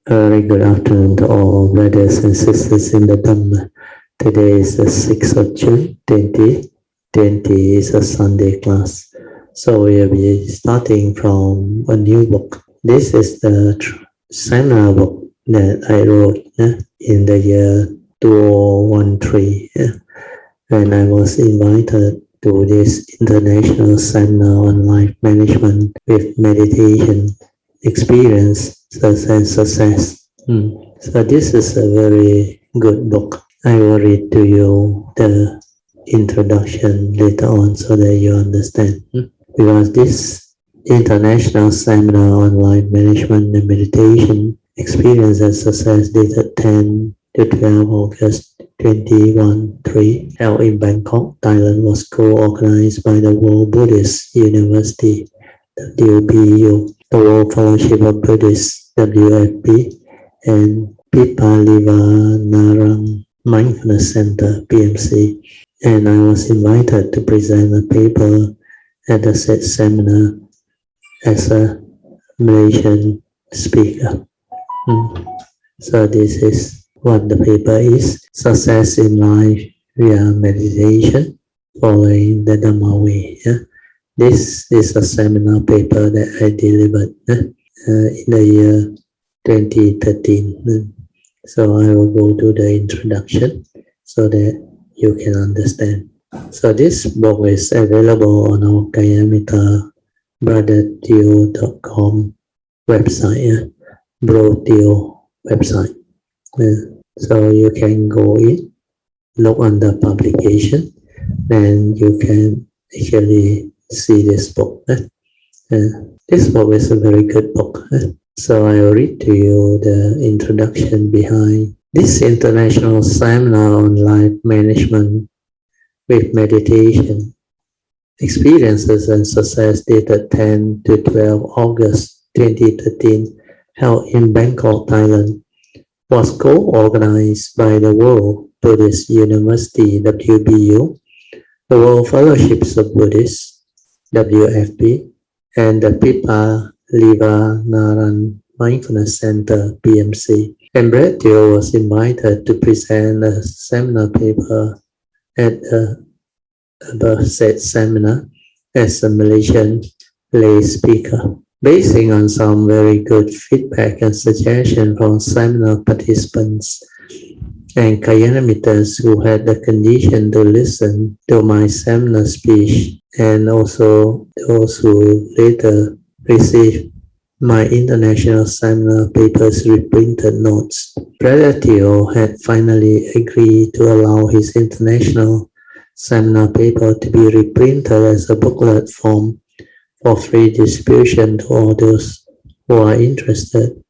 Very good afternoon to all brothers and sisters in the Dhamma. Today is the 6th of June 2020. It's a Sunday class. So we will be starting from a new book. This is the seminar book that I wrote in the year 2013. And I was invited to this international seminar on life management with meditation experience and success. So this is a very good book. I will read to you the introduction later on so that you understand. Because this international seminar on life management and meditation experience and success dated 10 to 12 August 2013 held in Bangkok, Thailand was co-organized by the World Buddhist University WBU, the World Fellowship of Buddhists WFB, and Pipalivanarang Mindfulness Center PMC. And I was invited to present a paper at the said seminar as a Malaysian speaker. So this is what the paper is: Success in Life via Meditation, Following the Dhamma Way. This is a seminar paper that I delivered in the year 2013. So I will go to the introduction so that you can understand. So this book is available on our Kayamita brotherteo.com website, Broteo website. So you can go in, look under publication, then you can actually see this book. This book is a very good book. So I will read to you the introduction behind this international seminar on life management with meditation experiences and success dated 10 to 12 August 2013 held in Bangkok, Thailand, was co-organized by the World Buddhist University WBU, the World Fellowships of Buddhists WFB, and the Pipalivanarang Mindfulness Center PMC. And Brett Teo was invited to present a seminar paper at the above said seminar as a Malaysian lay speaker. Basing on some very good feedback and suggestion from seminar participants and Kayanamitas who had the condition to listen to my seminar speech, and also those who later received my international seminar papers reprinted notes, Brother Teo had finally agreed to allow his international seminar paper to be reprinted as a booklet form for free distribution to all those who are interested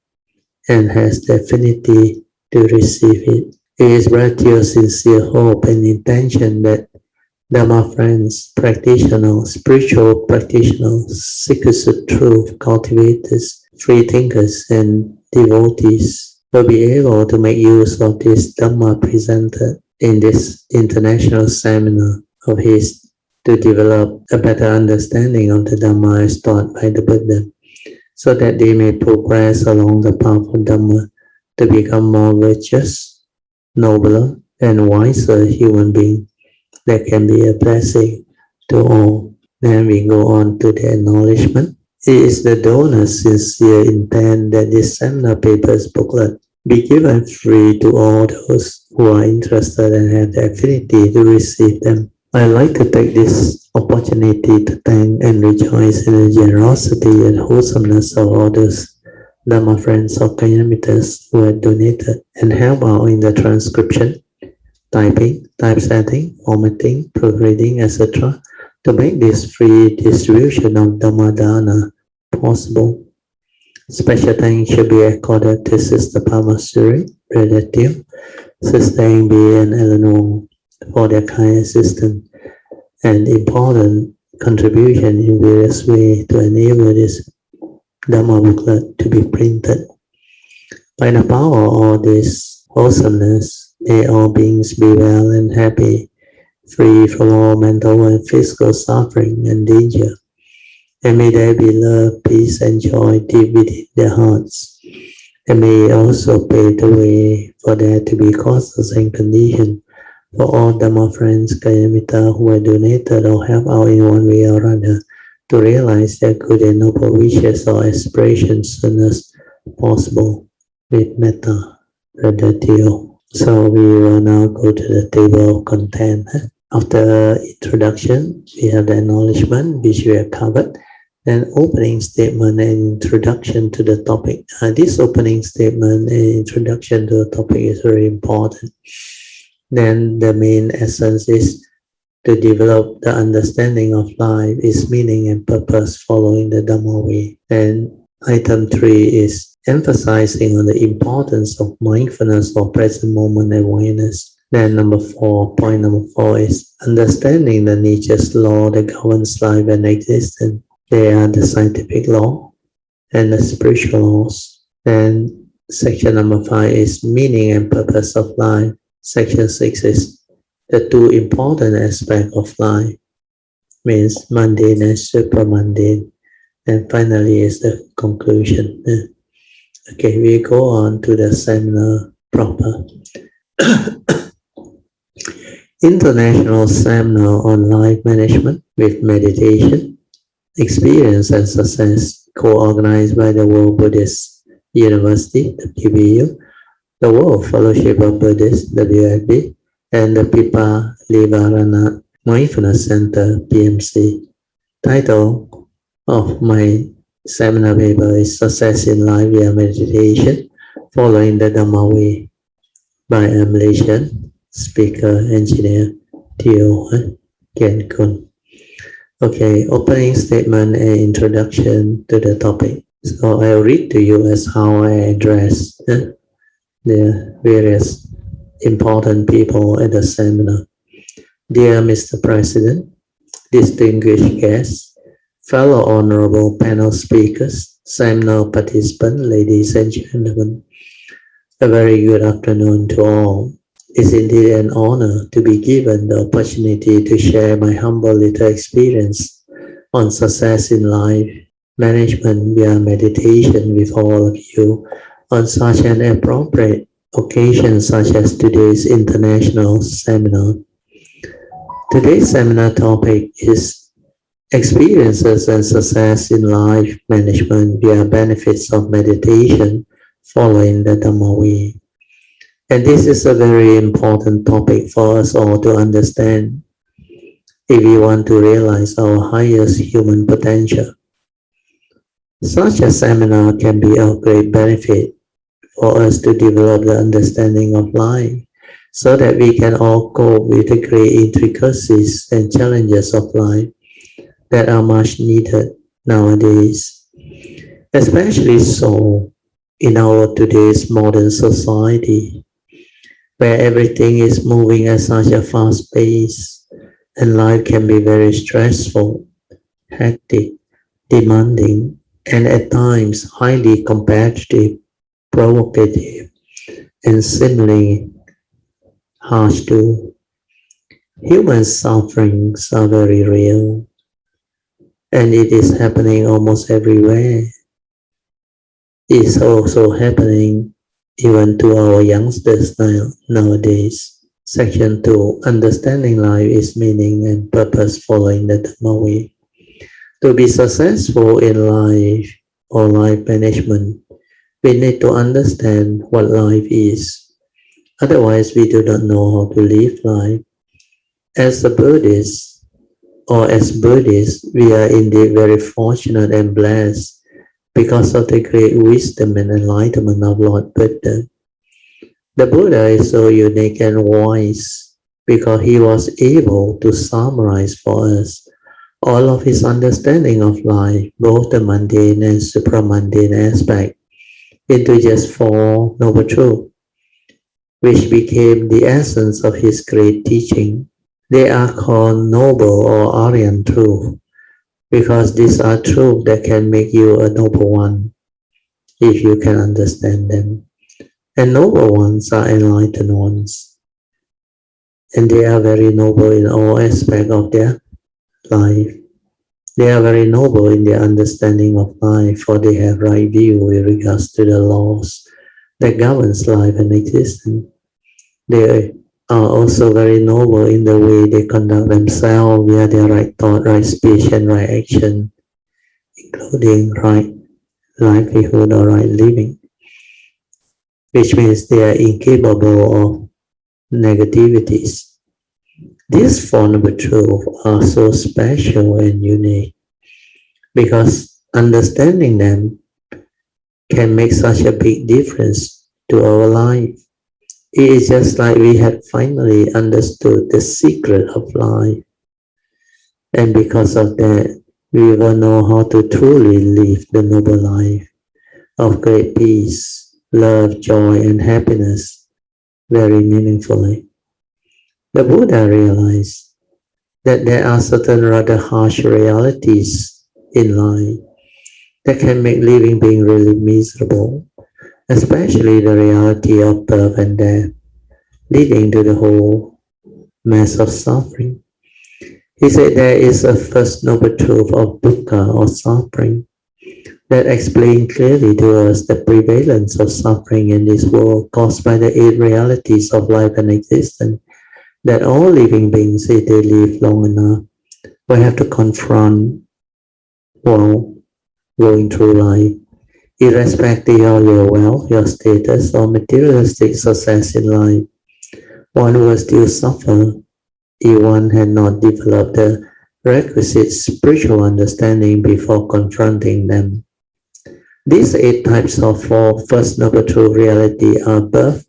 and has the affinity to receive it. It is Brother Teo's sincere hope and intention that Dhamma friends, practitioners, spiritual practitioners, seekers of truth, cultivators, free thinkers, and devotees will be able to make use of this Dhamma presented in this international seminar of his to develop a better understanding of the Dhamma as taught by the Buddha, so that they may progress along the path of Dhamma to become more virtuous, nobler, and wiser human beings that can be a blessing to all. Then we go on to the acknowledgement. It is the donor's sincere intent that this seminar paper's booklet be given free to all those who are interested and have the affinity to receive them. I'd like to take this opportunity to thank and rejoice in the generosity and wholesomeness of all those Dhamma friends of Kayamitas who have donated and helped out in the transcription, typing, typesetting, formatting, proofreading, etc. to make this free distribution of Dhammadana possible. Special thanks should be accorded to Sister Pamasuri, Brother Teo, Sister Eng B, and Eleanor for their kind assistance and important contribution in various ways to enable this Dhamma booklet to be printed. By the power of all this wholesomeness, may all beings be well and happy, free from all mental and physical suffering and danger. And may there be love, peace, and joy deep within their hearts. and may also pave the way for there to be causes and conditions for all Dhamma friends, Kayamita, who have donated or helped out in one way or other to realize their good and noble wishes or aspirations soon as possible with metta, Brother Theo. So we will now go to the table of content. After introduction, we have the acknowledgement, which we have covered, then opening statement and introduction to the topic. This opening statement and introduction to the topic is very important. Then the main essence is to develop the understanding of life, its meaning and purpose following the Dhamma way. And item 3 is emphasizing on the importance of mindfulness or present moment awareness. Then point number 4 is understanding the nature's law that governs life and existence. They are the scientific law and the spiritual laws. Then section number 5 is meaning and purpose of life. Section 6 is the two important aspects of life, means mundane and supramundane. And finally is the conclusion. Okay, we go on to the seminar proper. International Seminar on Life Management with Meditation, Experience and Success, co-organized by the World Buddhist University, WBU, the World Fellowship of Buddhists, WFB, and the Pipa Livarana Mindfulness Center, PMC. Title of my seminar paper is Success in Life via Meditation, Following the Dhamma Way, by a Malaysian speaker, engineer, Theo Kian Kun. Okay, opening statement and introduction to the topic. So I'll read to you as how I address the various important people at the seminar. Dear Mr. President, distinguished guests, fellow honorable panel speakers, seminar participants, ladies and gentlemen, a very good afternoon to all. It's indeed an honor to be given the opportunity to share my humble little experience on success in life management via meditation with all of you on such an appropriate occasion such as today's international seminar. Today's seminar topic is experiences and success in life management via benefits of meditation following the Dhamma way. And this is a very important topic for us all to understand if we want to realize our highest human potential. Such a seminar can be of great benefit for us to develop the understanding of life so that we can all cope with the great intricacies and challenges of life that are much needed nowadays, especially so in our today's modern society, where everything is moving at such a fast pace and life can be very stressful, hectic, demanding, and at times highly competitive, provocative, and seemingly harsh too. Human sufferings are very real, and it is happening almost everywhere. It's also happening even to our youngsters nowadays. Section 2, Understanding Life is Meaning and Purpose Following the Dhamma Way. To be successful in life or life management, we need to understand what life is. Otherwise, we do not know how to live life. As a Buddhist, or as Buddhists, we are indeed very fortunate and blessed because of the great wisdom and enlightenment of Lord Buddha. The Buddha is so unique and wise because he was able to summarize for us all of his understanding of life, both the mundane and supramundane aspect, into just 4 noble truths, which became the essence of his great teaching. They are called noble or Aryan truth, because these are truths that can make you a noble one, if you can understand them. And noble ones are enlightened ones, and they are very noble in all aspects of their life. They are very noble in their understanding of life, for they have right view with regards to the laws that governs life and existence. They are also very noble in the way they conduct themselves via their right thought, right speech, and right action, including right livelihood or right living, which means they are incapable of negativities. These Four Noble Truths are so special and unique because understanding them can make such a big difference to our life. It is just like we had finally understood the secret of life, and because of that, we will know how to truly live the noble life of great peace, love, joy, and happiness very meaningfully. The Buddha realized that there are certain rather harsh realities in life that can make living being really miserable, especially the reality of birth and death, leading to the whole mass of suffering. He said there is a first noble truth of dukkha or suffering that explains clearly to us the prevalence of suffering in this world caused by the eight realities of life and existence that all living beings, if they live long enough, will have to confront while going through life, irrespective of your wealth, your status, or materialistic success in life. One will still suffer if one had not developed the requisite spiritual understanding before confronting them. These eight types of four first noble true reality are birth,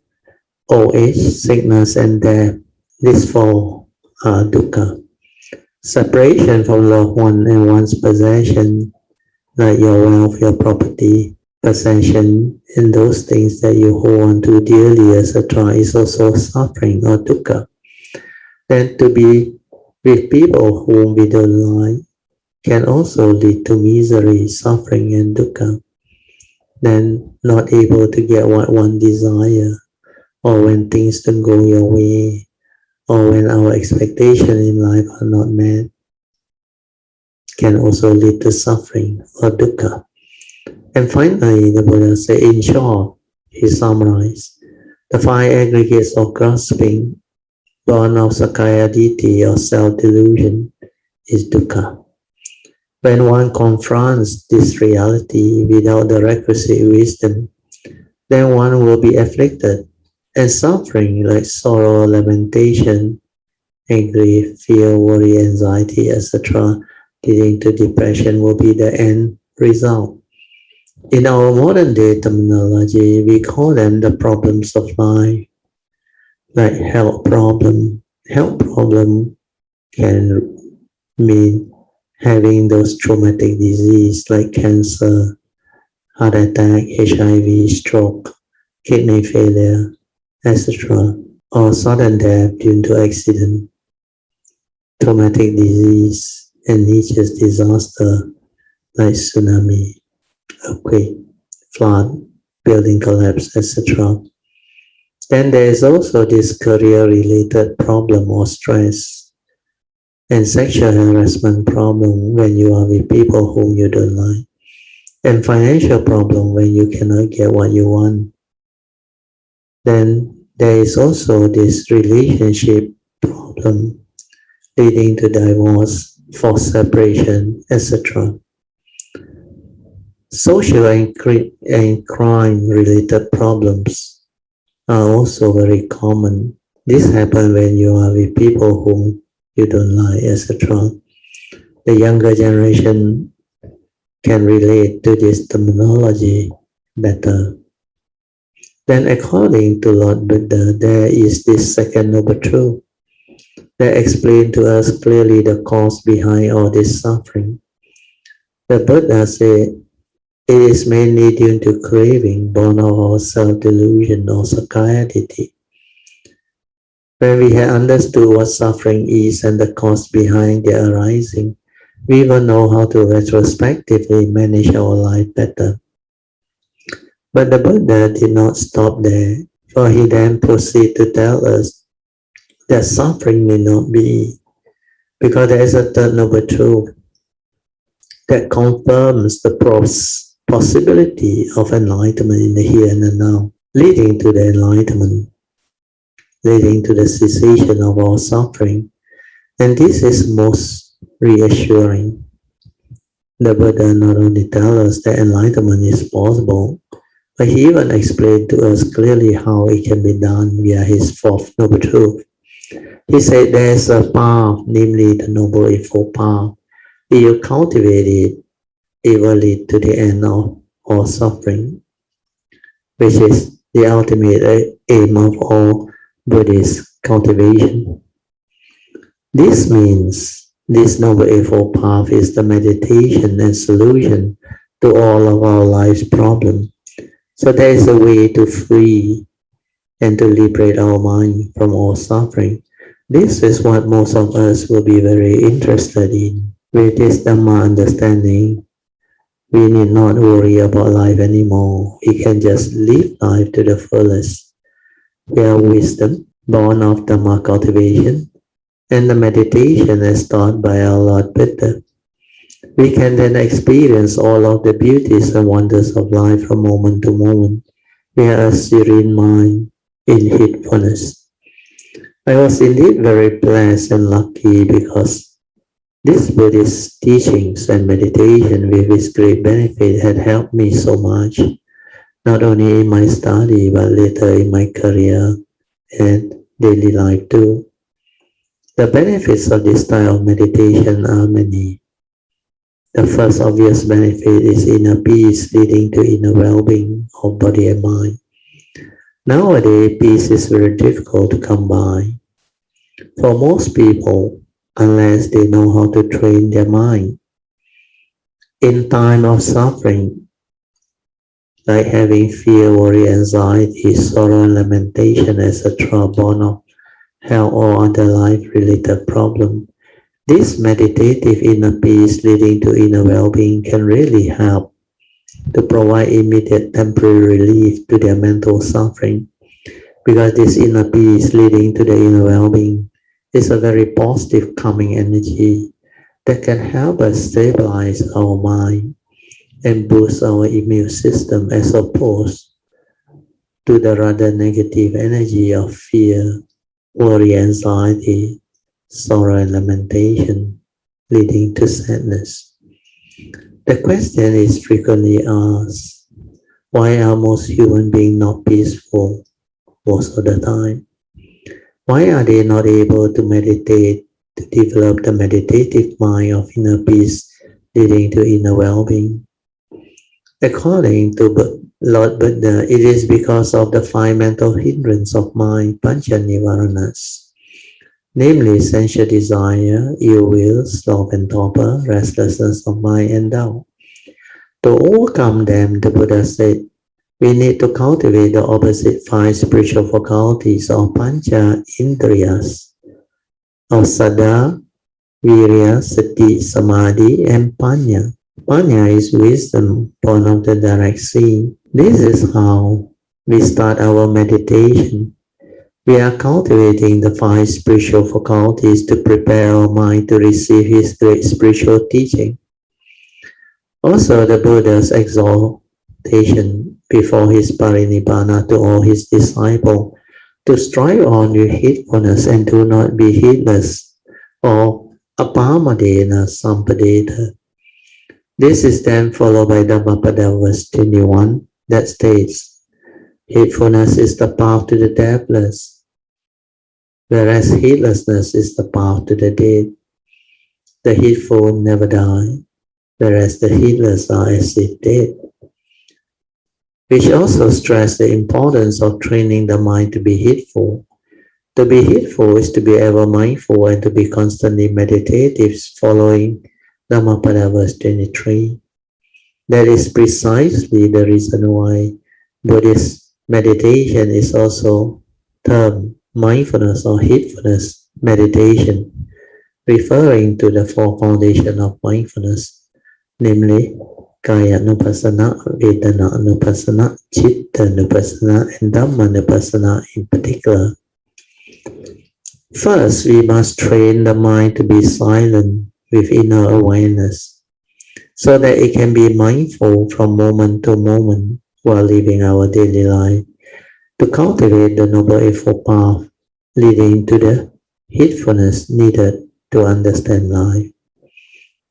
old age, sickness, and death. These four are dukkha. Separation from loved one and one's possession, like your wealth, your property, possession, and those things that you hold on to dearly, etc., is also suffering or dukkha. Then to be with people whom we don't like can also lead to misery, suffering, and dukkha. Then not able to get what one desire, or when things don't go your way, or when our expectations in life are not met, can also lead to suffering or dukkha. And finally, the Buddha said, in short, he summarized, the five aggregates of grasping, born of Sakaya Ditti or self-delusion, is dukkha. When one confronts this reality without the requisite wisdom, then one will be afflicted, and suffering like sorrow, lamentation, anger, fear, worry, anxiety, etc., leading to depression will be the end result. In our modern day terminology, we call them the problems of life, like health problem. Health problem can mean having those traumatic disease like cancer, heart attack, HIV, stroke, kidney failure, etc., or sudden death due to accident, traumatic disease, and nature's disaster like tsunami, earthquake, flood, building collapse, etc. Then there is also this career-related problem or stress and sexual harassment problem when you are with people whom you don't like, and financial problem when you cannot get what you want. Then there is also this relationship problem leading to divorce, forced separation, etc. Social and crime-related problems are also very common. This happens when you are with people whom you don't like, etc. The younger generation can relate to this terminology better. Then according to Lord Buddha, there is this second noble truth that explains to us clearly the cause behind all this suffering. The Buddha said, it is mainly due to craving born of our self-delusion or Sakaya-Ditti. When we have understood what suffering is and the cause behind their arising, we will know how to retrospectively manage our life better. But the Buddha did not stop there, for he then proceeded to tell us that suffering may not be, because there is a third noble truth that confirms the possibility of enlightenment in the here and the now. leading to the enlightenment, leading to the cessation of all suffering. And this is most reassuring. The Buddha not only tells us that enlightenment is possible, but he even explained to us clearly how it can be done via his fourth noble truth. He said there is a path, namely the noble eightfold path. If you cultivate it, it will lead to the end of all suffering, which is the ultimate aim of all Buddhist cultivation. This means this noble eightfold path is the meditation and solution to all of our life's problems. So there is a way to free and to liberate our mind from all suffering. This is what most of us will be very interested in. With this Dhamma understanding, we need not worry about life anymore. We can just live life to the fullest. We have wisdom, born of Dhamma cultivation, and the meditation as taught by our Lord Buddha. We can then experience all of the beauties and wonders of life from moment to moment. We have a serene mind in heedfulness. I was indeed very blessed and lucky because this Buddhist teachings and meditation with its great benefit had helped me so much, not only in my study but later in my career and daily life too. The benefits of this style of meditation are many. The first obvious benefit is inner peace leading to inner well-being of body and mind. Nowadays, peace is very difficult to come by. For most people, unless they know how to train their mind. In time of suffering, like having fear, worry, anxiety, sorrow, and lamentation, etc., born of health or other life-related problem, this meditative inner peace leading to inner well-being can really help to provide immediate temporary relief to their mental suffering, because this inner peace leading to the inner well-being is a very positive calming energy that can help us stabilize our mind and boost our immune system as opposed to the rather negative energy of fear, worry, anxiety, sorrow, and lamentation, leading to sadness. The question is frequently asked, why are most human beings not peaceful most of the time? Why are they not able to meditate, to develop the meditative mind of inner peace leading to inner well-being? According to Lord Buddha, it is because of the five mental hindrances of mind, pancha nivaranas, namely sensual desire, ill will, sloth and torpor, restlessness of mind and doubt. To overcome them, the Buddha said, we need to cultivate the opposite five spiritual faculties or pancha indriyas of saddha, virya, sati, samadhi, and panya. Panya is wisdom, born of the direct seeing. This is how we start our meditation. We are cultivating the five spiritual faculties to prepare our mind to receive his great spiritual teaching. Also, the Buddha's exhortation before his parinibbana to all his disciples to strive on with heedfulness and do not be heedless, or apamadena sampadeta. This is then followed by Dhammapada verse 21 that states, heedfulness is the path to the deathless, whereas heedlessness is the path to the dead. The heedful never die, whereas the heedless are as if dead. Which also stress the importance of training the mind to be heedful. To be heedful is to be ever mindful and to be constantly meditative, following Dhammapada verse 23. That is precisely the reason why Buddhist meditation is also termed mindfulness or heedfulness meditation, referring to the four foundations of mindfulness, namely Kaya Nupassana, Vedana Nupassana, Chitta Nupassana, and Dhamma Nupassana in particular. First, we must train the mind to be silent with inner awareness, so that it can be mindful from moment to moment while living our daily life. to cultivate the Noble Eightfold Path leading to the heedfulness needed to understand life.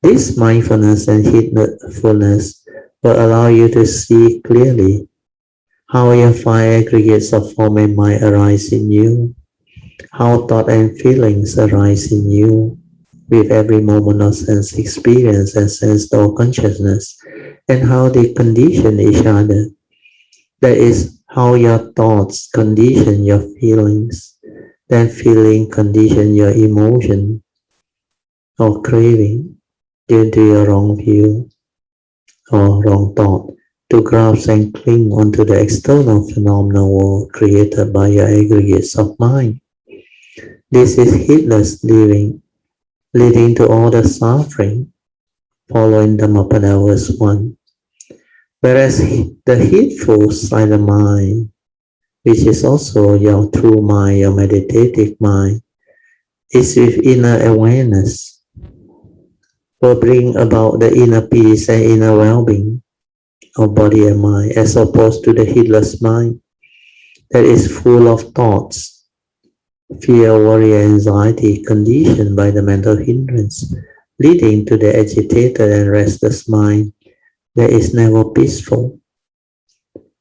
This mindfulness and heedfulness will allow you to see clearly how your five aggregates of form and mind arise in you, how thought and feelings arise in you with every moment of sense experience and sense door consciousness, and how they condition each other. That is how your thoughts condition your feelings, then feeling condition your emotion or craving due to your wrong view or wrong thought to grasp and cling onto the external phenomenal world created by your aggregates of mind. This is heedless living, leading to all the suffering, following Dhammapada verse 1. Whereas the heedful silent mind, which is also your true mind, your meditative mind, is with inner awareness, will bring about the inner peace and inner well-being of body and mind, as opposed to the heedless mind that is full of thoughts, fear, worry, anxiety, conditioned by the mental hindrance, leading to the agitated and restless mind that is never peaceful.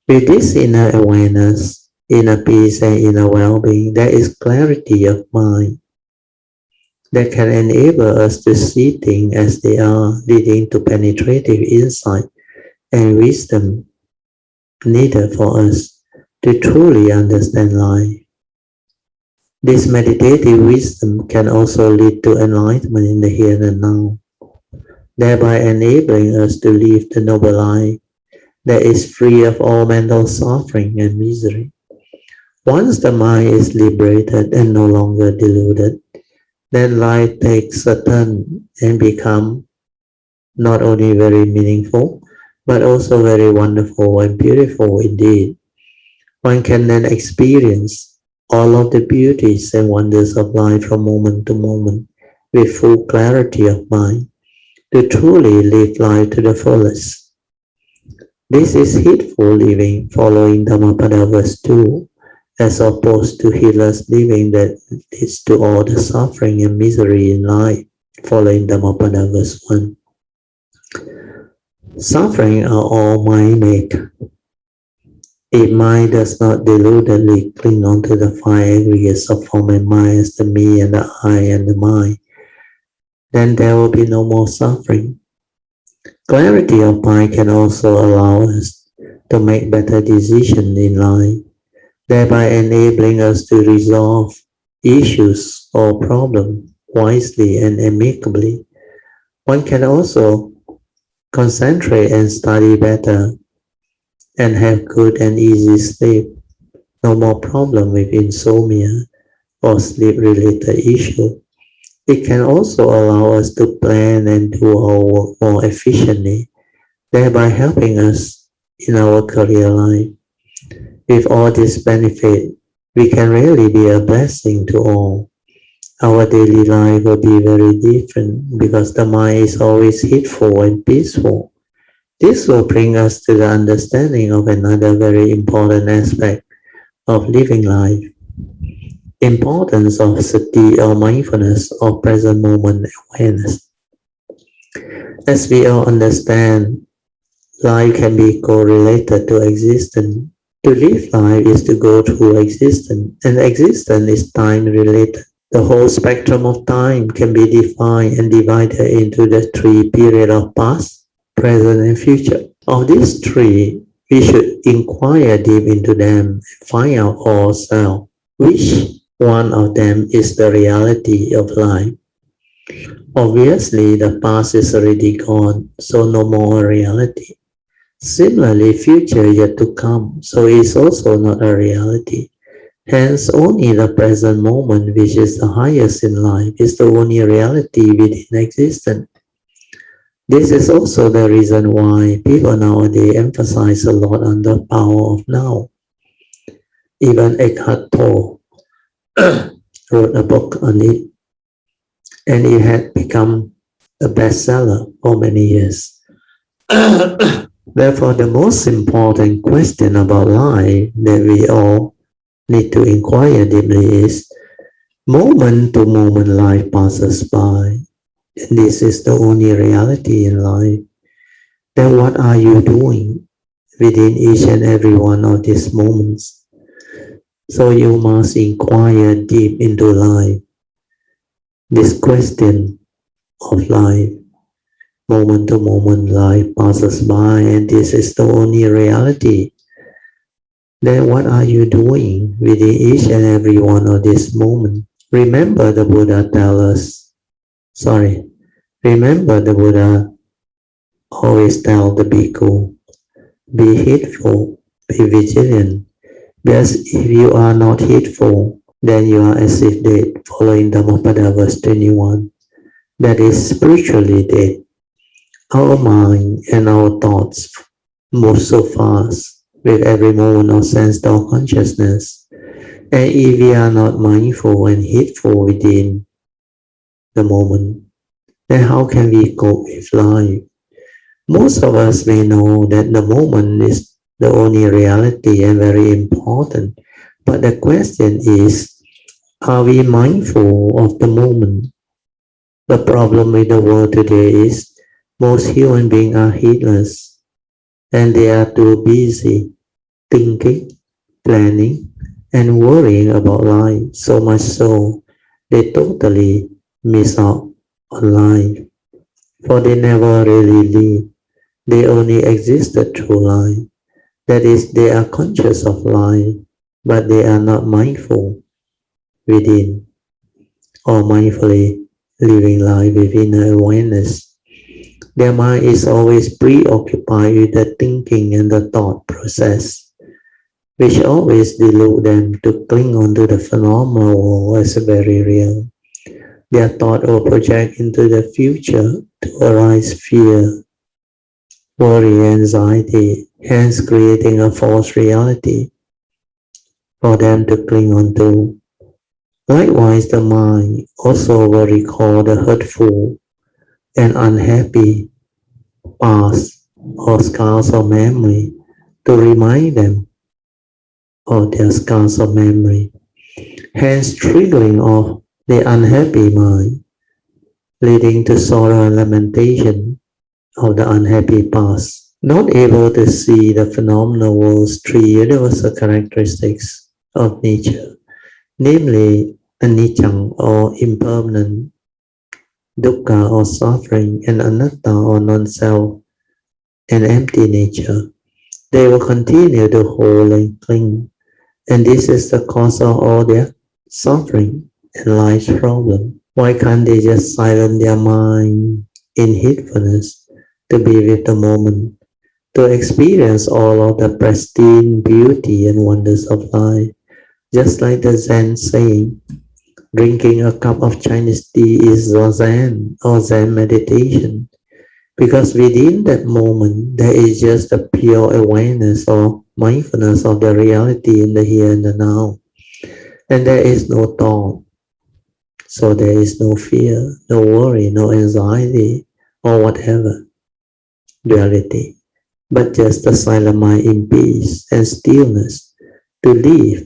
With this inner awareness, inner peace, and inner well-being, there is clarity of mind that can enable us to see things as they are, leading to penetrative insight and wisdom needed for us to truly understand life. This meditative wisdom can also lead to enlightenment in the here and now, thereby enabling us to live the noble life that is free of all mental suffering and misery. Once the mind is liberated and no longer deluded, then life takes a turn and becomes not only very meaningful, but also very wonderful and beautiful indeed. One can then experience all of the beauties and wonders of life from moment to moment with full clarity of mind to truly live life to the fullest. This is heedful living following Dhammapada verse 2, as opposed to heedless living that leads to all the suffering and misery in life following Dhammapada verse 1. Suffering are all mind-made. If mind does not deludedly cling onto the five aggregates of form and mind as the me and the I and the mind, then there will be no more suffering. Clarity of mind can also allow us to make better decisions in life, thereby enabling us to resolve issues or problems wisely and amicably. One can also concentrate and study better and have good and easy sleep. No more problem with insomnia or sleep-related issue. It can also allow us to plan and do our work more efficiently, thereby helping us in our career life. With all this benefit, we can really be a blessing to all. Our daily life will be very different because the mind is always heedful and peaceful. This will bring us to the understanding of another very important aspect of living life. Importance of sati or mindfulness or present moment awareness. As we all understand, life can be correlated to existence. To live life is to go through existence, and existence is time related. The whole spectrum of time can be defined and divided into the three periods of past, present, and future. Of these three, we should inquire deep into them and find out ourselves which one of them is the reality of life. Obviously, the past is already gone, so no more a reality. Similarly, future yet to come, so it's also not a reality. Hence, only the present moment, which is the highest in life, is the only reality within existence. This is also the reason why people nowadays emphasize a lot on the power of now. Even Eckhart Tolle wrote a book on it, and it had become a bestseller for many years. Therefore, the most important question about life that we all need to inquire deeply is, moment to moment life passes by, and this is the only reality in life. Then what are you doing within each and every one of these moments? So you must inquire deep into life. This question of life, moment to moment life passes by, and this is the only reality. Then what are you doing within each and every one of these moments? Remember the Buddha remember the Buddha always tell the bhikkhu, be heedful, be vigilant, because if you are not heedful, then you are as if dead, following Dhammapada verse 21. That is spiritually dead. Our mind and our thoughts move so fast with every moment of sense or consciousness. And if we are not mindful and heedful within the moment, then how can we cope with life? Most of us may know that the moment is the only reality and very important. But the question is, are we mindful of the moment? The problem with the world today is most human beings are heedless, and they are too busy thinking, planning, and worrying about life, so much so they totally miss out on life, for they never really live. They only existed through life. That is, they are conscious of life, but they are not mindful within or mindfully living life within awareness. Their mind is always preoccupied with the thinking and the thought process, which always delude them to cling onto the phenomenal world as very real. Their thought will project into the future to arise fear, worry, anxiety, hence creating a false reality for them to cling onto. Likewise, the mind also will recall the hurtful and unhappy past or scars of memory to remind them of their scars of memory, hence triggering of the unhappy mind, leading to sorrow and lamentation of the unhappy past. Not able to see the phenomenal world's three universal characteristics of nature, namely anicca or impermanent, dukkha or suffering, and anatta or non-self and empty nature, they will continue to hold and cling, and this is the cause of all their suffering and life's problem. Why can't they just silence their mind in heedfulness to be with the moment, to experience all of the pristine beauty and wonders of life? Just like the Zen saying, drinking a cup of Chinese tea is Zen or Zen meditation, because within that moment there is just a pure awareness or mindfulness of the reality in the here and the now, and there is no thought, so there is no fear, no worry, no anxiety, or whatever duality, but just a silent mind in peace and stillness to live,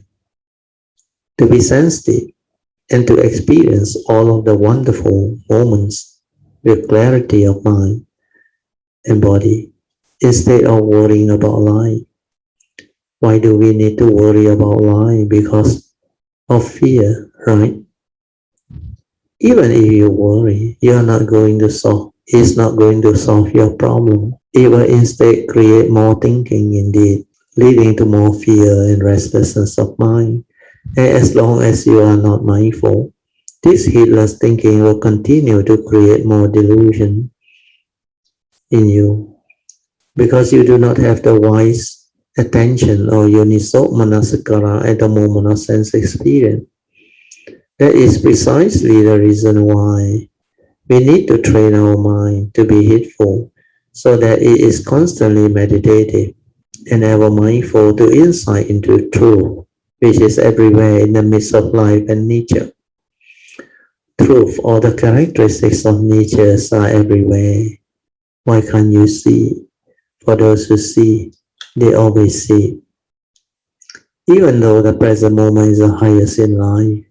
to be sensitive, and to experience all of the wonderful moments with clarity of mind and body, instead of worrying about life. Why do we need to worry about life? Because of fear, right? Even if you worry, you're not going to solve, it's not going to solve your problem. It will instead create more thinking indeed, leading to more fear and restlessness of mind. And as long as you are not mindful, this heedless thinking will continue to create more delusion in you, because you do not have the wise attention or yoniso manasikara at the moment of sense experience. That is precisely the reason why we need to train our mind to be heedful, so that it is constantly meditative and ever mindful to insight into truth, which is everywhere in the midst of life and nature. Truth or the characteristics of nature are everywhere. Why can't you see? For those who see, they always see. even though the present moment is the highest in life.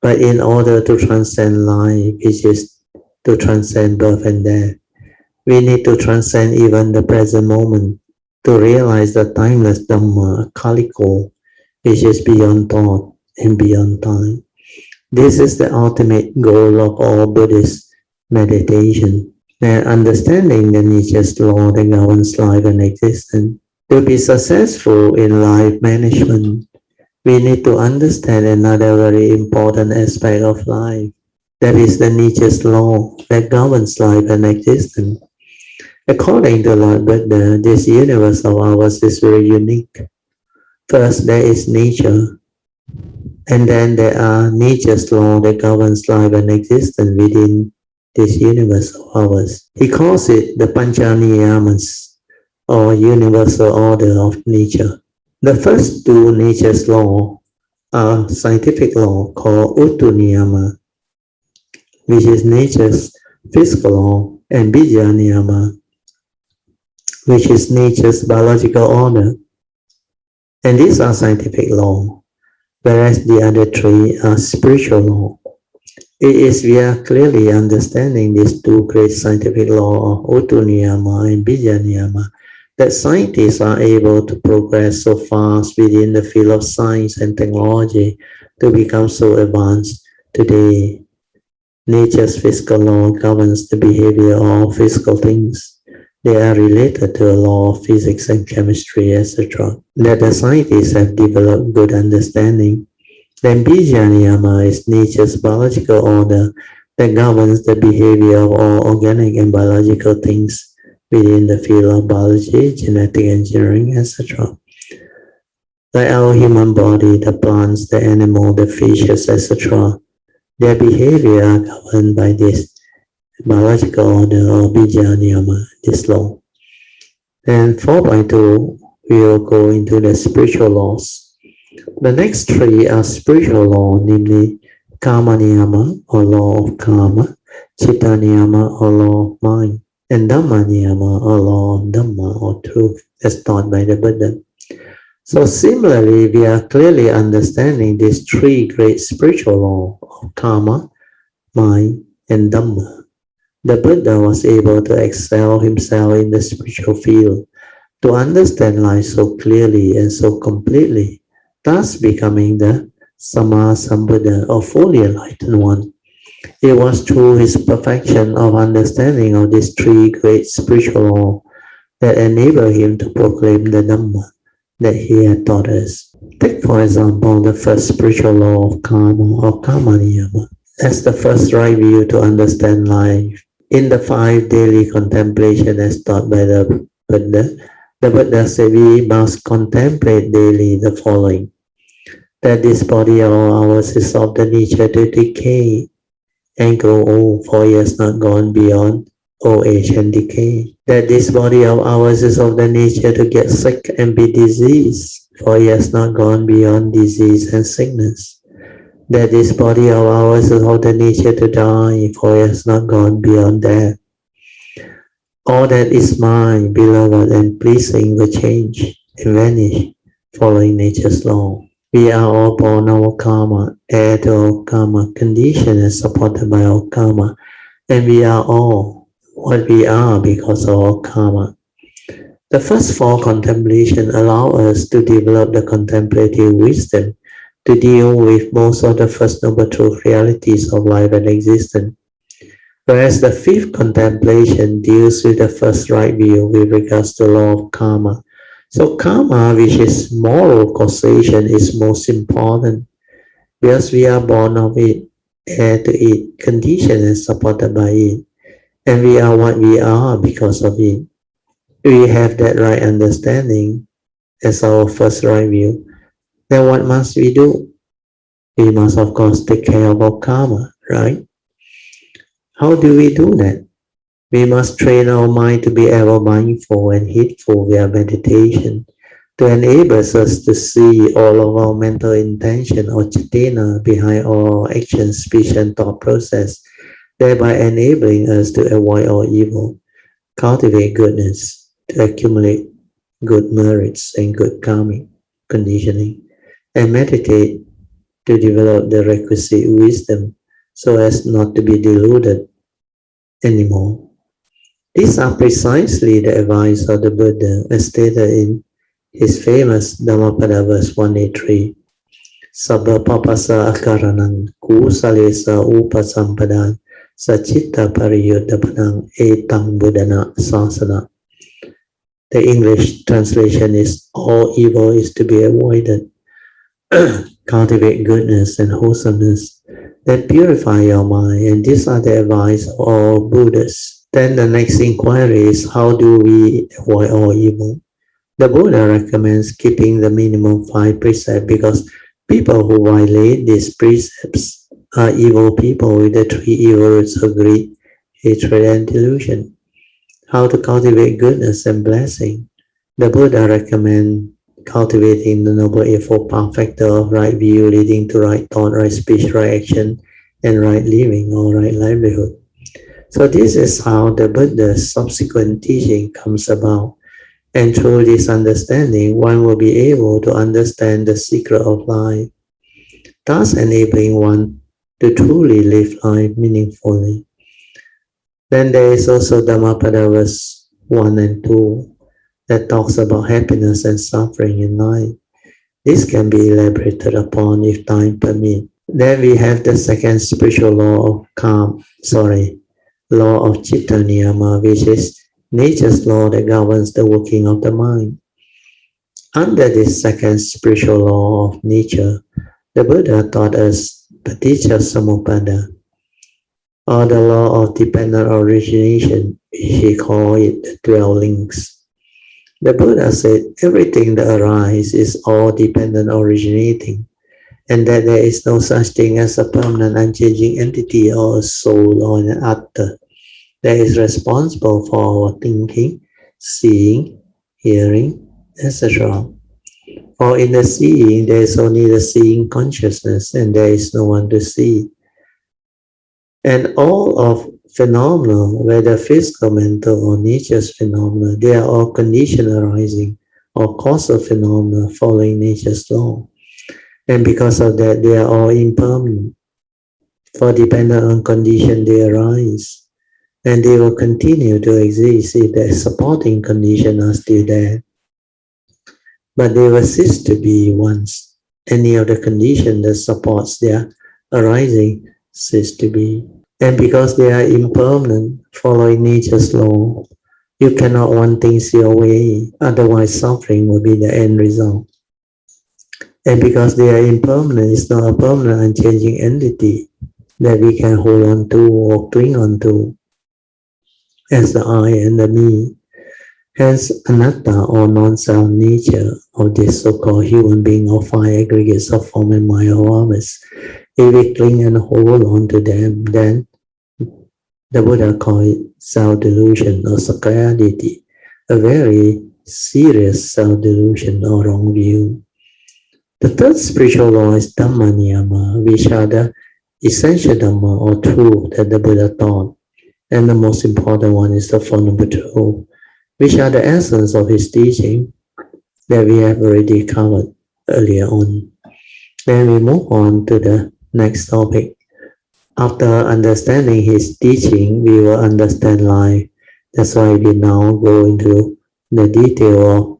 But in order to transcend life, which is to transcend birth and death, we need to transcend even the present moment to realize the timeless Dhamma, Kaliko, which is beyond thought and beyond time. This is the ultimate goal of all Buddhist meditation, and understanding the nature's law that governs life and existence. To be successful in life management, we need to understand another very important aspect of life, that is the nature's law that governs life and existence. According to Lord Buddha, this universe of ours is very unique. First, there is nature, and then there are nature's law that governs life and existence within this universe of ours. He calls it the Panchaniyamas, or universal order of nature. The first two nature's law are scientific law called Uttuniyama, which is nature's physical law, and Bijaniyama, which is nature's biological order. And these are scientific law, whereas the other three are spiritual law. It is via clearly understanding these two great scientific laws of Uttuniyama and Bijaniyama that scientists are able to progress so fast within the field of science and technology to become so advanced today. Nature's physical law governs the behavior of all physical things. They are related to the law of physics and chemistry, etc. That the scientists have developed good understanding. Then Bijaniyama is nature's biological order that governs the behavior of all organic and biological things within the field of biology, genetic engineering, etc. Like our human body, the plants, the animal, the fishes, etc. Their behavior are governed by this biological order or Bijaniyama, this law. And 4.2, we will go into the spiritual laws. The next three are spiritual law, namely Karma Niyama, or law of karma, Chitta Niyama, or law of mind, and Dhamma Niyama, or law of Dhamma, or truth, as taught by the Buddha. So similarly, we are clearly understanding these three great spiritual laws of karma, mind, and Dhamma. The Buddha was able to excel himself in the spiritual field, to understand life so clearly and so completely, thus becoming the Samma Sambuddha, or fully enlightened one. It was through his perfection of understanding of these three great spiritual laws that enabled him to proclaim the Dhamma that he had taught us. Take for example the first spiritual law of karma, or Karma Niyama. That's the first right view to understand life. In the 5 daily contemplation as taught by the Buddha said we must contemplate daily the following: that this body of ours is of the nature to decay and grow old, for it has not gone beyond old age and decay. That this body of ours is of the nature to get sick and be diseased, for it has not gone beyond disease and sickness. That this body of ours is of the nature to die, for it has not gone beyond death. All that is mine, beloved, and pleasing will change and vanish, following nature's law. We are all born our karma, heir to our karma, conditioned and supported by our karma, and we are all what we are because of our karma. The first 4 contemplations allow us to develop the contemplative wisdom to deal with most of the First Noble Truth realities of life and existence, whereas the 5th contemplation deals with the first right view with regards to the law of karma. So karma, which is moral causation, is most important because we are born of it, heir to it, conditioned and supported by it, and we are what we are because of it. We have that right understanding as our first right view. Then what must we do? We must, of course, take care of our karma, right? How do we do that? We must train our mind to be ever mindful and heedful via meditation to enable us to see all of our mental intention or cetana behind all our actions, speech, and thought process, thereby enabling us to avoid all evil, cultivate goodness, to accumulate good merits and good karmic conditioning. and meditate to develop the requisite wisdom so as not to be deluded anymore. These are precisely the advice of the Buddha as stated in his famous Dhammapada verse 183. Sabba papasa akaranang kusalesa upasampadang sachitta pariyuddhapanang etang buddhana sasana. The English translation is, all evil is to be avoided. Cultivate goodness and wholesomeness, then purify your mind, and these are the advice of all Buddhas. Then the next inquiry is, how do we avoid all evil? The Buddha recommends keeping the minimum 5 precepts because people who violate these precepts are evil people with the 3 evil roots of greed, hatred, and delusion. How to cultivate goodness and blessing? The Buddha recommends cultivating the Noble Eightfold Path factor of right view leading to right thought, right speech, right action, and right living or right livelihood. So this is how the Buddha's subsequent teaching comes about. And through this understanding, one will be able to understand the secret of life, thus enabling one to truly live life meaningfully. Then there is also Dhammapada verse 1 and 2 that talks about happiness and suffering in life. This can be elaborated upon if time permits. Then we have the second spiritual law of law of Chitta Niyama, which is nature's law that governs the working of the mind. Under this second spiritual law of nature, the Buddha taught us Paticca Samuppada, or the law of dependent origination, which he called it the 12 links. The Buddha said everything that arises is all dependent originating, and that there is no such thing as a permanent unchanging entity or a soul or an atta that is responsible for our thinking, seeing, hearing, etc. For in the seeing, there is only the seeing consciousness, and there is no one to see. And all of phenomena, whether physical, mental, or nature's phenomena, they are all condition arising or causal phenomena following nature's law. And because of that, they are all impermanent. For dependent on condition, they arise. And they will continue to exist if the supporting conditions are still there. But they will cease to be once any of the conditions that supports their arising cease to be. And because they are impermanent, following nature's law, you cannot want things your way, otherwise suffering will be the end result. And because they are impermanent, it's not a permanent unchanging entity that we can hold on to or cling on to as the I and the me. Hence, anatta or non-self nature of this so-called human being or 5 aggregates of form and mind or others. If we cling and hold on to them, then the Buddha called it self-delusion or Sakkaya Ditthi, a very serious self-delusion or wrong view. The third spiritual law is Dhamma Niyama, which are the essential Dhamma or truth that the Buddha taught. And the most important one is the Four Noble Truths, which are the essence of his teaching that we have already covered earlier on. Then we move on to the next topic. After understanding his teaching, we will understand life. That's why we now go into the detail of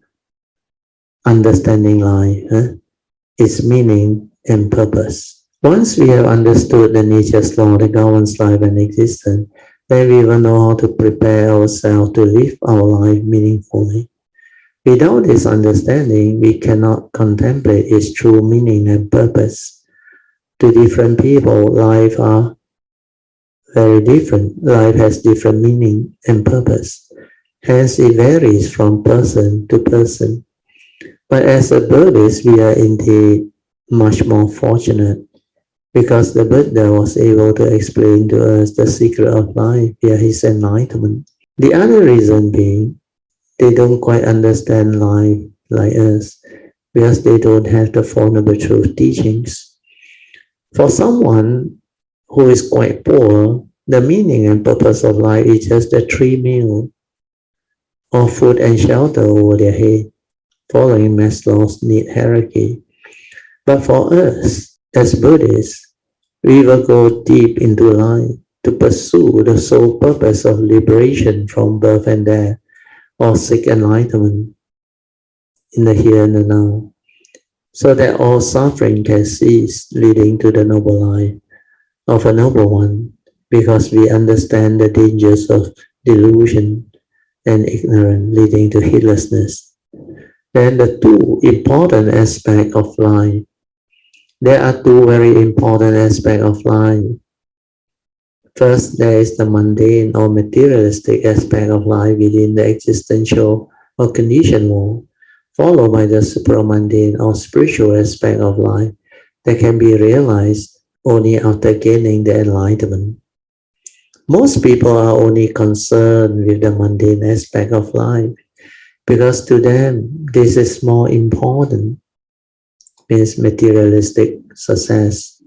understanding life, its meaning and purpose. Once we have understood the nature's law that governs life and existence, then we will know how to prepare ourselves to live our life meaningfully. Without this understanding, we cannot contemplate its true meaning and purpose. To different people, life are very different. Life has different meaning and purpose. Hence, it varies from person to person. But as a Buddhist, we are indeed much more fortunate because the Buddha was able to explain to us the secret of life via his enlightenment. The other reason being, they don't quite understand life like us because they don't have the Four Noble Truth teachings. For someone who is quite poor, the meaning and purpose of life is just the 3 meals or food and shelter over their head, following Maslow's need hierarchy. But for us, as Buddhists, we will go deep into life to pursue the sole purpose of liberation from birth and death, or seek enlightenment in the here and the now, so that all suffering can cease, leading to the noble life of a noble one, because we understand the dangers of delusion and ignorance leading to heedlessness. Then the two important aspects of life. There are two very important aspects of life. First, there is the mundane or materialistic aspect of life within the existential or conditioned world, followed by the supramundane or spiritual aspect of life that can be realized only after gaining the enlightenment. Most people are only concerned with the mundane aspect of life because to them this is more important, means materialistic success,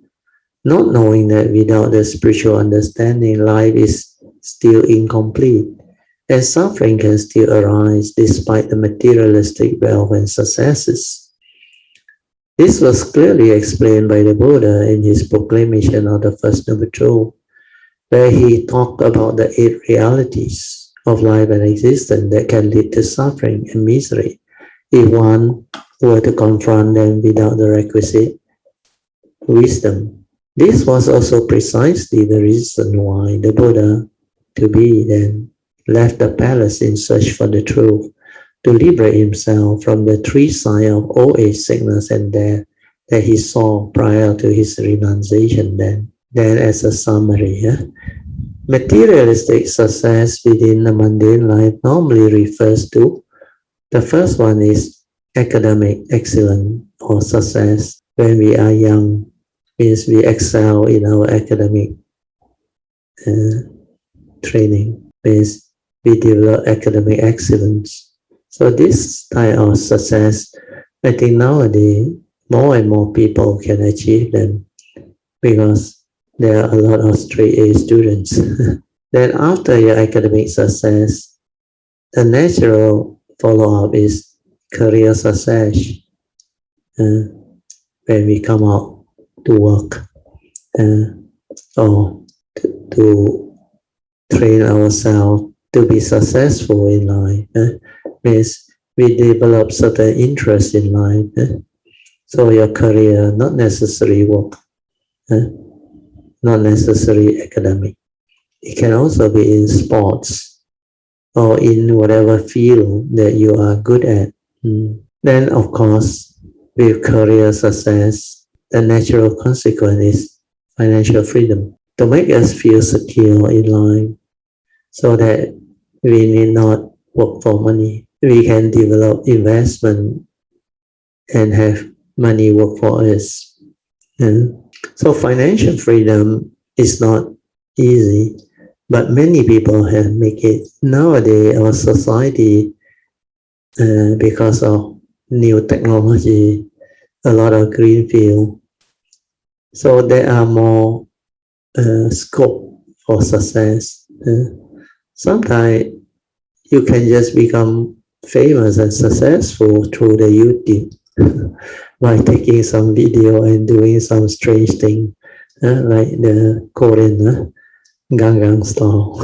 not knowing that without the spiritual understanding, life is still incomplete and suffering can still arise despite the materialistic wealth and successes. This was clearly explained by the Buddha in his proclamation of the First Noble Truth, where he talked about the 8 realities of life and existence that can lead to suffering and misery if one were to confront them without the requisite wisdom. This was also precisely the reason why the Buddha, to be then, left the palace in search for the truth, to liberate himself from the 3 signs of old age, sickness, and death that he saw prior to his renunciation then. Then as a summary, materialistic success within the mundane life normally refers to, the first one is academic excellence or success. When we are young, means we excel in our academic training, means we develop academic excellence. So this type of success, I think nowadays more and more people can achieve them because there are a lot of straight A students. Then after your academic success, the natural follow-up is career success. When we come out to work or to train ourselves to be successful in life, means we develop certain interest in life. So your career, not necessarily work, not necessarily academic. It can also be in sports or in whatever field that you are good at. Then, of course, with career success, the natural consequence is financial freedom to make us feel secure in life so that we need not work for money. We can develop investment and have money work for us. So financial freedom is not easy, but many people have make it. Nowadays, our society, because of new technology, a lot of green field, so there are more scope for success. Sometimes you can just become famous and successful through the YouTube by taking some video and doing some strange thing, like the Korean Gangnam style.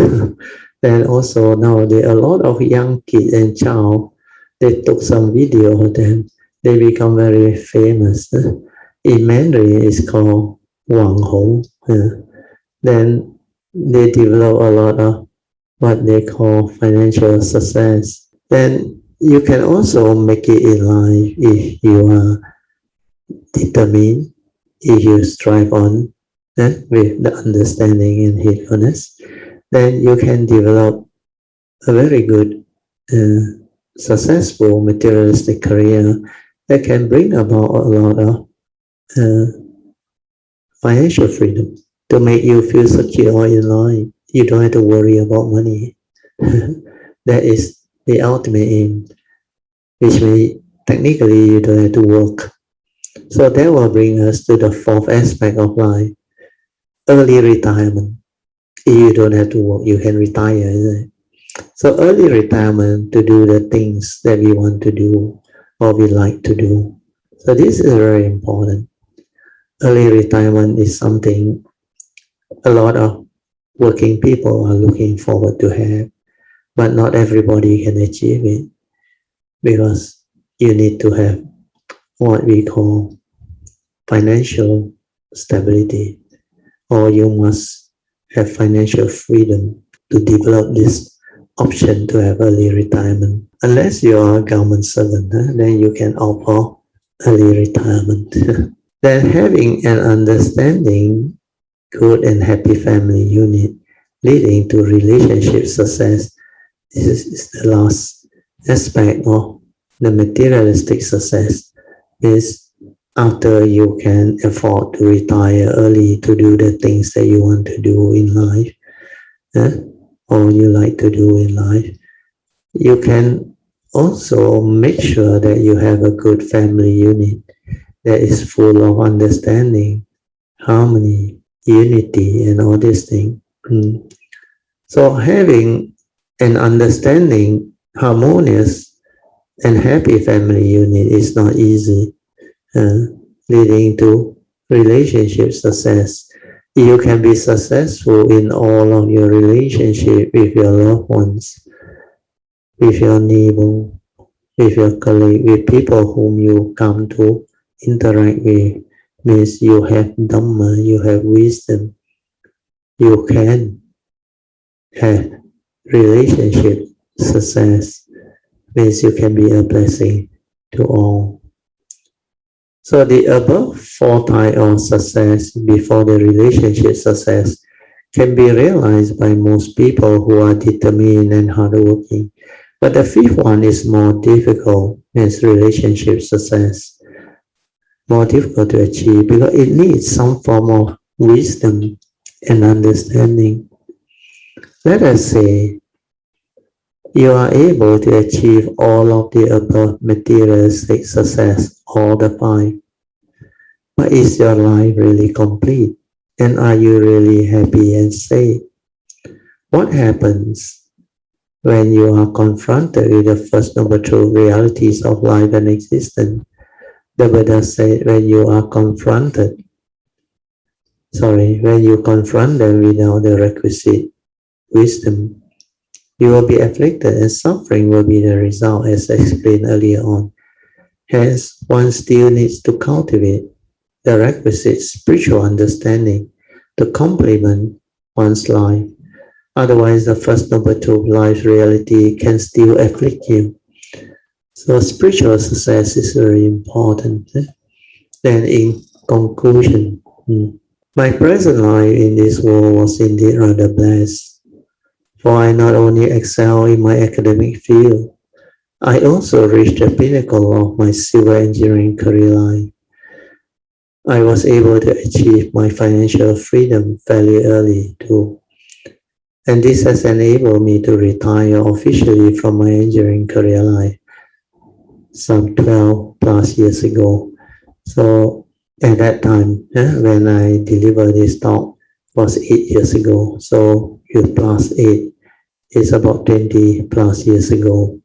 Then also nowadays a lot of young kids and child, they took some video of them, they become very famous. In Mandarin it's called Wang Hong. Then they develop a lot of what they call financial success. Then you can also make it in life if you are determined, if you strive on with the understanding and heedfulness, then you can develop a very good, successful materialistic career that can bring about a lot of financial freedom to make you feel secure in life. You don't have to worry about money. That is the ultimate aim, which means technically you don't have to work. So that will bring us to the 4th aspect of life, early retirement. If you don't have to work, you can retire, isn't it? So early retirement to do the things that we want to do or we like to do. So this is very important. Early retirement is something a lot of working people are looking forward to have, but not everybody can achieve it because you need to have what we call financial stability, or you must have financial freedom to develop this option to have early retirement. Unless you are a government servant, then you can opt for early retirement. Then having an understanding, good and happy family unit leading to relationship success is the last aspect of the materialistic success. Is after you can afford to retire early to do the things that you want to do in life, or you like to do in life, you can also make sure that you have a good family unit that is full of understanding, harmony, unity, and all these things. So having an understanding, harmonious, and happy family unit is not easy, leading to relationship success. You can be successful in all of your relationship with your loved ones, with your neighbor, with your colleague, with people whom you come to interact with. Means you have Dhamma, you have wisdom, you can have relationship success, means you can be a blessing to all. So the above four types of success before the relationship success can be realized by most people who are determined and hardworking. But the fifth one is more difficult, as relationship success. More difficult to achieve because it needs some form of wisdom and understanding. Let us say you are able to achieve all of the above materialistic success, all the five. But is your life really complete? And are you really happy and safe? What happens when you are confronted with the first noble truth realities of life and existence? The Buddha said, when you confront them without the requisite wisdom, you will be afflicted and suffering will be the result, as explained earlier on. Hence, one still needs to cultivate the requisite spiritual understanding to complement one's life. Otherwise, the first noble truth life reality can still afflict you. So spiritual success is very important. Then in conclusion, my present life in this world was indeed rather blessed, for I not only excel in my academic field, I also reached the pinnacle of my civil engineering career life. I was able to achieve my financial freedom fairly early too, and this has enabled me to retire officially from my engineering career life some 12 plus years ago. So at that time, when I delivered this talk, was 8 years ago. So you plus 8 is about 20 plus years ago.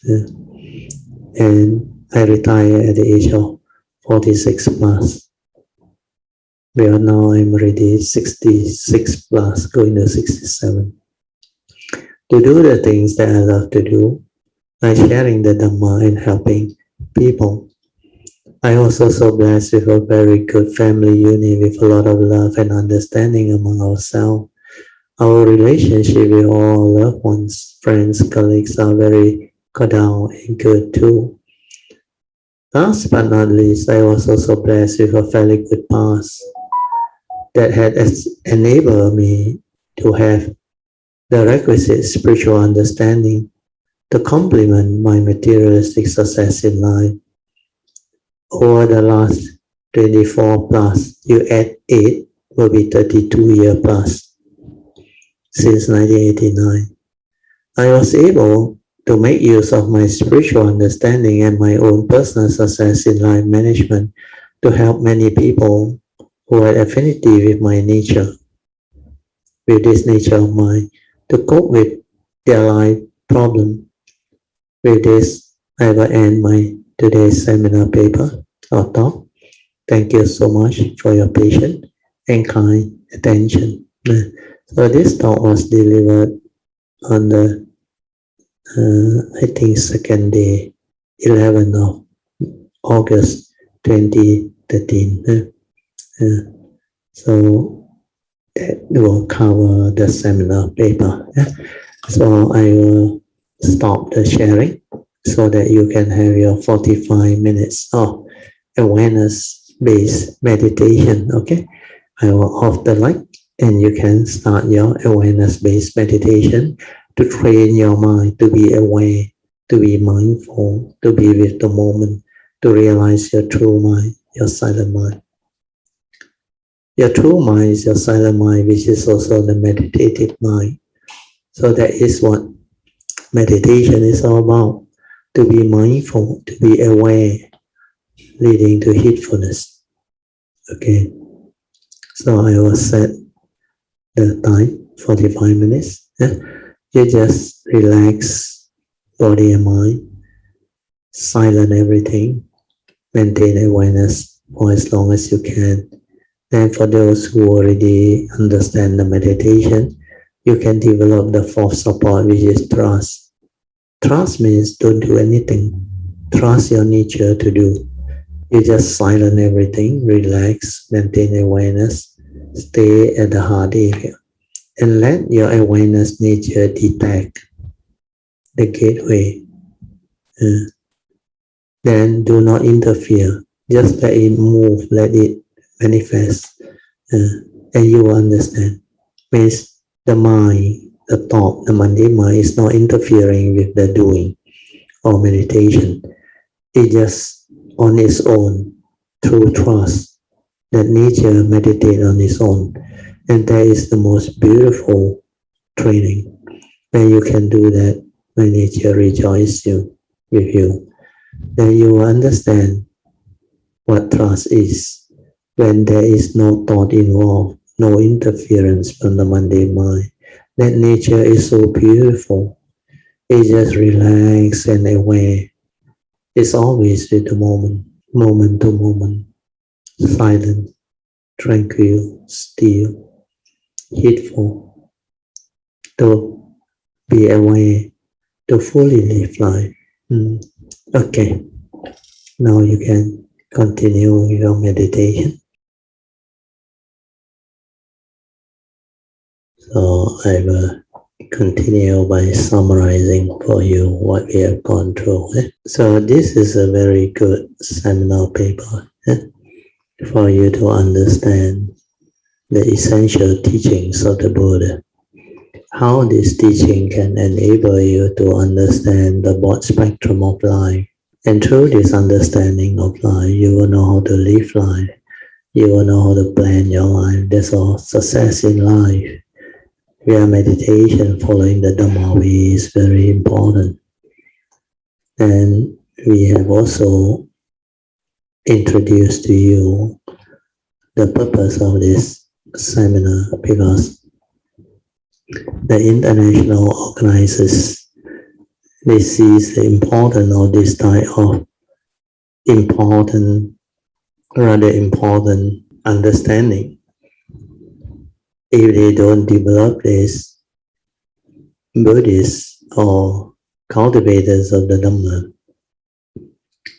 And I retired at the age of 46 plus. Where now I'm already 66 plus, going to 67. To do the things that I love to do, by sharing the Dhamma and helping people. I also so blessed with a very good family unit with a lot of love and understanding among ourselves. Our relationship with all loved ones, friends, colleagues are very cordial and good too. Last but not least, I was also blessed with a fairly good past that had enabled me to have the requisite spiritual understanding to complement my materialistic success in life. Over the last 24 plus, you add 8, will be 32 years plus. Since 1989, I was able to make use of my spiritual understanding and my own personal success in life management to help many people who had affinity with my nature, with this nature of mine, to cope with their life problem. With this, I will end my today's seminar paper. or talk. Thank you so much for your patience and kind attention. So this talk was delivered on the, I think, second day, 11th of August 2013. So that will cover the seminar paper. So I will stop the sharing so that you can have your 45 minutes of awareness-based meditation. Okay, I will off the light and you can start your awareness-based meditation to train your mind to be aware, to be mindful, to be with the moment, to realize your true mind, your silent mind. Your true mind is your silent mind, which is also the meditative mind. So that is what meditation is all about, to be mindful, to be aware, leading to heedfulness. Okay, so I will set the time, 45 minutes. You just relax body and mind, silent everything, maintain awareness for as long as you can. Then for those who already understand the meditation, you can develop the fourth support, which is trust. Trust means don't do anything. Trust your nature to do. You just silent everything, relax, maintain awareness, stay at the heart area, and let your awareness nature detect the gateway. Then do not interfere. Just let it move, let it manifest, and you will understand. Means the mind, the thought, the mundane mind is not interfering with the doing or meditation. It just on its own, through trust, that nature meditate on its own. And that is the most beautiful training. When you can do that, when nature rejoices with you, then you will understand what trust is. When there is no thought involved, no interference from the mundane mind, that nature is so beautiful. It's just relaxed and aware. It's always with the moment, moment to moment, silent, tranquil, still, heedful, to be aware, to fully live life. Okay, now you can continue your meditation. So I will continue by summarizing for you what we have gone through. So this is a very good seminar paper for you to understand the essential teachings of the Buddha. How this teaching can enable you to understand the broad spectrum of life. And through this understanding of life, you will know how to live life. You will know how to plan your life. That's all. Success in life via meditation, following the Dhamma way is very important. And we have also introduced to you the purpose of this seminar, because the international organizers, they see the importance of this type of rather important understanding. If they don't develop this, Buddhists or cultivators of the Dhamma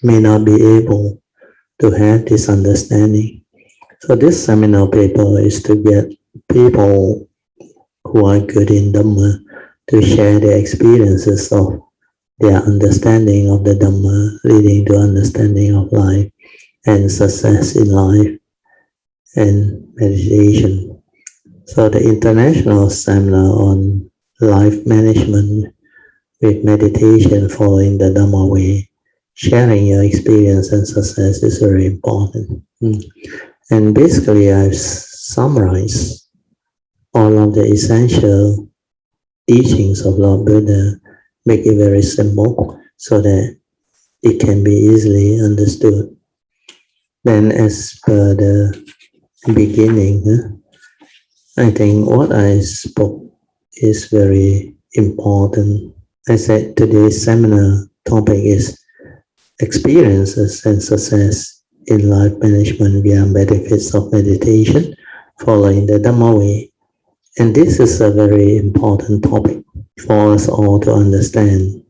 may not be able to have this understanding. So this seminar paper is to get people who are good in Dhamma to share their experiences of their understanding of the Dhamma, leading to understanding of life and success in life and meditation. So the international seminar on life management with meditation following the Dhamma way, sharing your experience and success is very important. And basically I've summarized all of the essential teachings of Lord Buddha, make it very simple so that it can be easily understood. Then as per the beginning, I think what I spoke is very important. I said today's seminar topic is experiences and success in life management via benefits of meditation, following the Dhamma way. And this is a very important topic for us all to understand,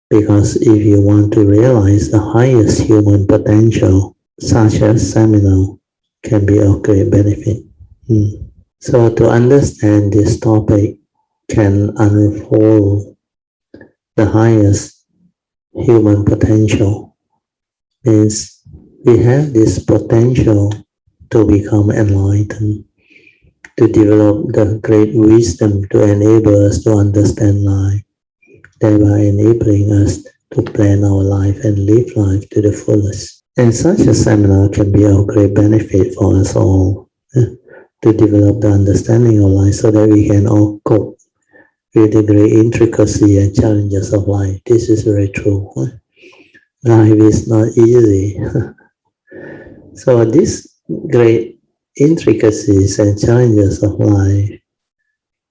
because if you want to realize the highest human potential, such as seminar can be of great benefit. So to understand this topic can unfold the highest human potential, means we have this potential to become enlightened, to develop the great wisdom to enable us to understand life, thereby enabling us to plan our life and live life to the fullest. And such a seminar can be of great benefit for us all, to develop the understanding of life so that we can all cope with the great intricacy and challenges of life. This is very true. Life is not easy. So these great intricacies and challenges of life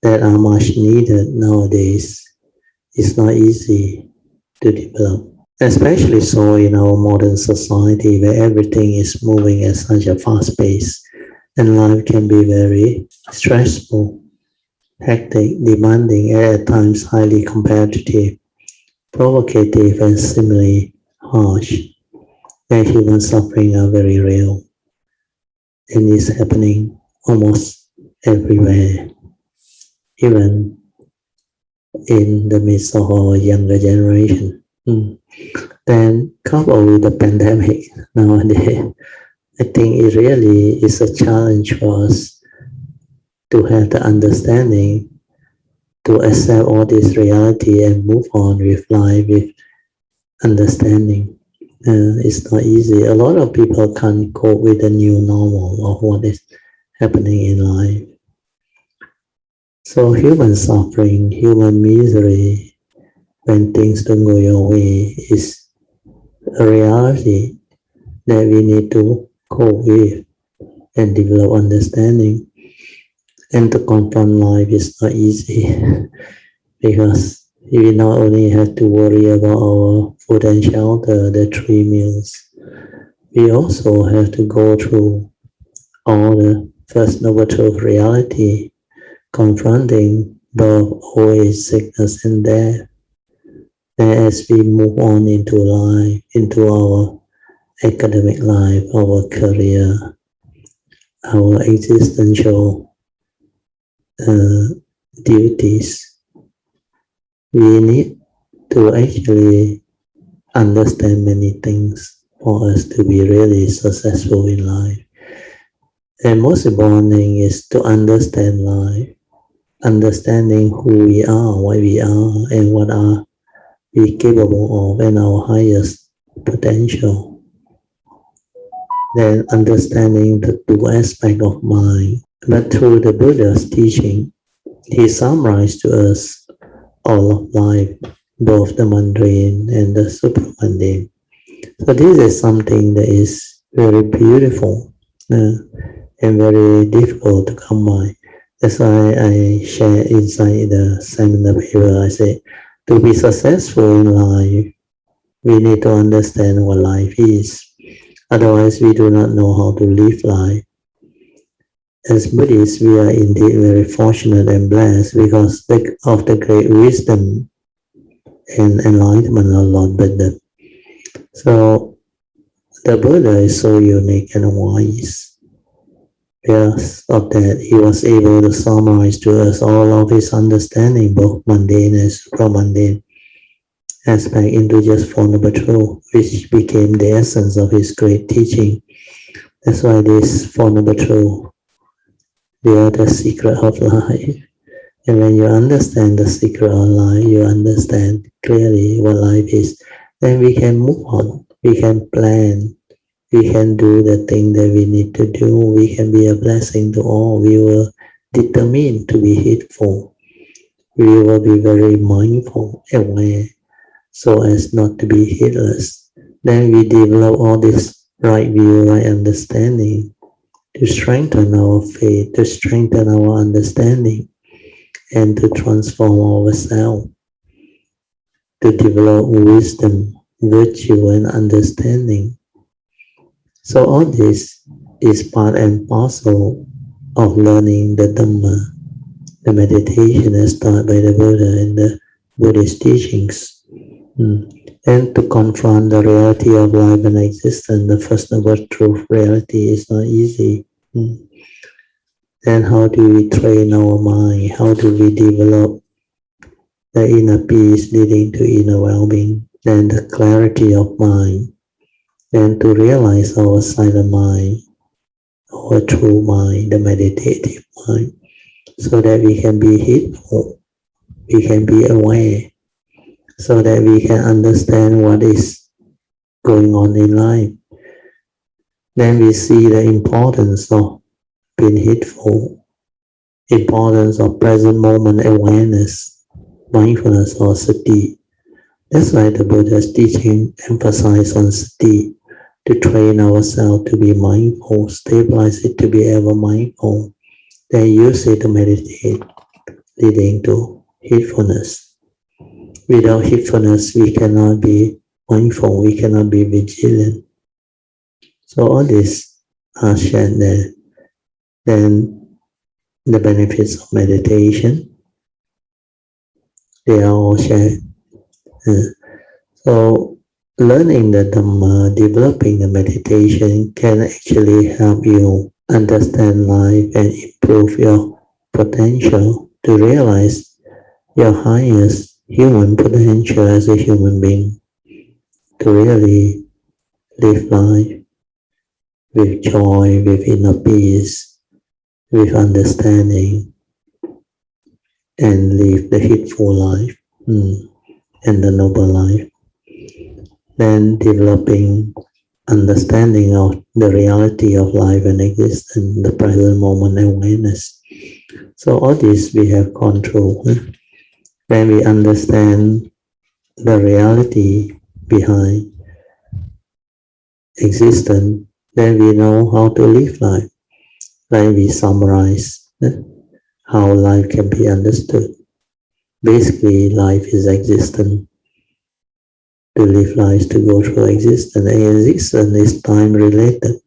that are much needed nowadays is not easy to develop. Especially so in our modern society where everything is moving at such a fast pace and life can be very stressful, hectic, demanding, and at times highly competitive, provocative, and similarly harsh. And human suffering are very real and is happening almost everywhere, even in the midst of our younger generation. Then coupled with the pandemic nowadays, I think it really is a challenge for us to have the understanding to accept all this reality and move on with life with understanding. It's not easy. A lot of people can't cope with the new normal of what is happening in life. So human suffering, human misery, when things don't go your way, is a reality that we need to cope with and develop understanding. And to confront life is not easy because we not only have to worry about our food and shelter, the 3 meals, we also have to go through all the First Noble Truth reality, confronting birth, old age, sickness, and death. And as we move on into life, into our academic life, our career, our existential duties, we need to actually understand many things for us to be really successful in life. And most important thing is to understand life, understanding who we are, what we are, and what are we capable of, and our highest potential. Then understanding the 2 aspects of mind. But through the Buddha's teaching, he summarized to us all of life, both the mundane and the supramundane. So this is something that is very beautiful and very difficult to come by. That's why I share inside the seminar paper, I say, to be successful in life, we need to understand what life is. Otherwise, we do not know how to live life. As Buddhists, we are indeed very fortunate and blessed because of the great wisdom and enlightenment of Lord Buddha. So the Buddha is so unique and wise. Because of that, he was able to summarize to us all of his understanding, both mundane and supramundane aspect, into just Four Noble Truths, which became the essence of his great teaching. That's why this Four Noble Truths, they are the secret of life. And when you understand the secret of life, you understand clearly what life is, then we can move on, we can plan, we can do the thing that we need to do, we can be a blessing to all, we will determine to be heedful, we will be very mindful, aware, so as not to be heedless. Then we develop all this right view, right understanding, to strengthen our faith, to strengthen our understanding, and to transform ourselves, to develop wisdom, virtue, and understanding. So all this is part and parcel of learning the Dhamma, the meditation as taught by the Buddha in the Buddhist teachings. And to confront the reality of life and existence, the first noble truth reality is not easy. Then how do we train our mind? How do we develop the inner peace leading to inner well-being? Then the clarity of mind. Then to realize our silent mind, our true mind, the meditative mind, so that we can be heedful, we can be aware, so that we can understand what is going on in life. Then we see the importance of being heedful, importance of present moment awareness, mindfulness or sati. That's why the Buddha's teaching emphasizes on sati, to train ourselves to be mindful, stabilize it to be ever mindful, then use it to meditate, leading to heedfulness. Without heedfulness, we cannot be mindful, we cannot be vigilant. So all this are shared there. Then the benefits of meditation, they are all shared. So learning the Dhamma, developing the meditation can actually help you understand life and improve your potential to realize your highest human potential as a human being, to really live life with joy, with inner peace, with understanding, and live the heedful life and the noble life. Then developing understanding of the reality of life and existence, the present moment awareness. So all this we have control. When we understand the reality behind existence, then we know how to live life. Like we summarize how life can be understood. Basically, life is existence. To live life is to go through existence. And existence is time-related.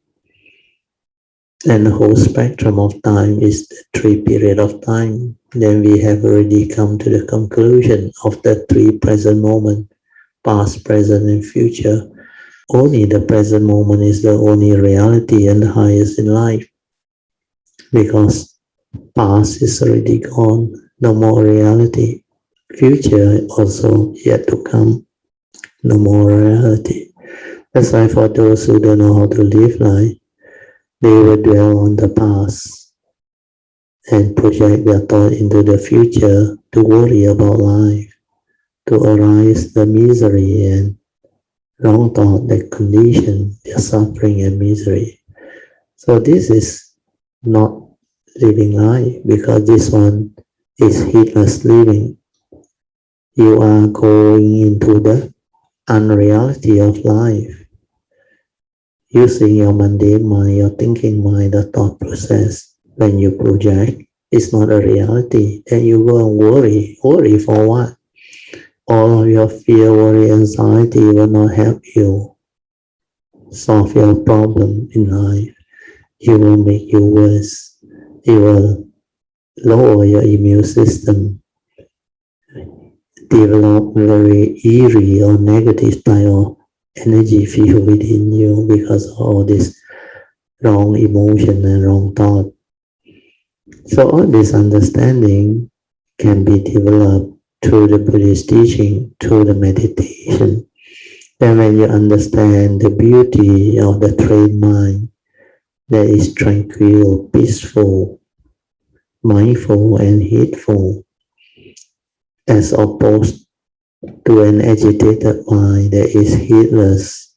And the whole spectrum of time is the 3 periods of time. Then we have already come to the conclusion of the 3 present moments, past, present, and future. Only the present moment is the only reality and the highest in life, because past is already gone, no more reality. Future also yet to come, no more reality. That's why for those who don't know how to live life, they will dwell on the past and project their thought into the future to worry about life, to arise the misery and wrong thought that condition their suffering and misery. So this is not living life, because this one is heedless living. You are going into the unreality of life, using your mundane mind, your thinking mind, the thought process. When you project, it's not a reality. Then you go and worry. Worry for what? All of your fear, worry, anxiety will not help you solve your problem in life. It will make you worse. It will lower your immune system, develop very eerie or negative type of energy field within you because of all this wrong emotion and wrong thought. So all this understanding can be developed through the Buddhist teaching, through the meditation. Then when you understand the beauty of the trained mind that is tranquil, peaceful, mindful and heedful, as opposed to an agitated mind that is heedless,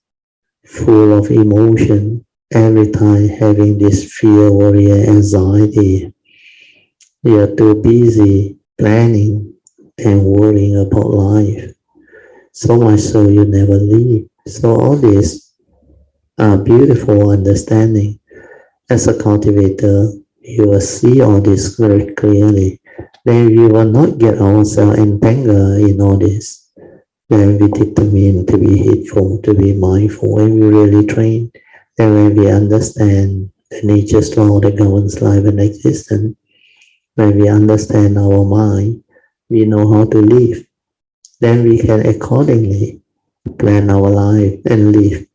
full of emotion, every time having this fear, worry, and anxiety. You are too busy planning and worrying about life, so much so you never leave. So all these are beautiful understanding. As a cultivator, you will see all this very clearly. Then we will not get ourselves entangled in all this. Then we determine to be heedful, to be mindful, and we really train. And when we understand the nature's law that governs life and existence, when we understand our mind, we know how to live. Then we can accordingly plan our life and live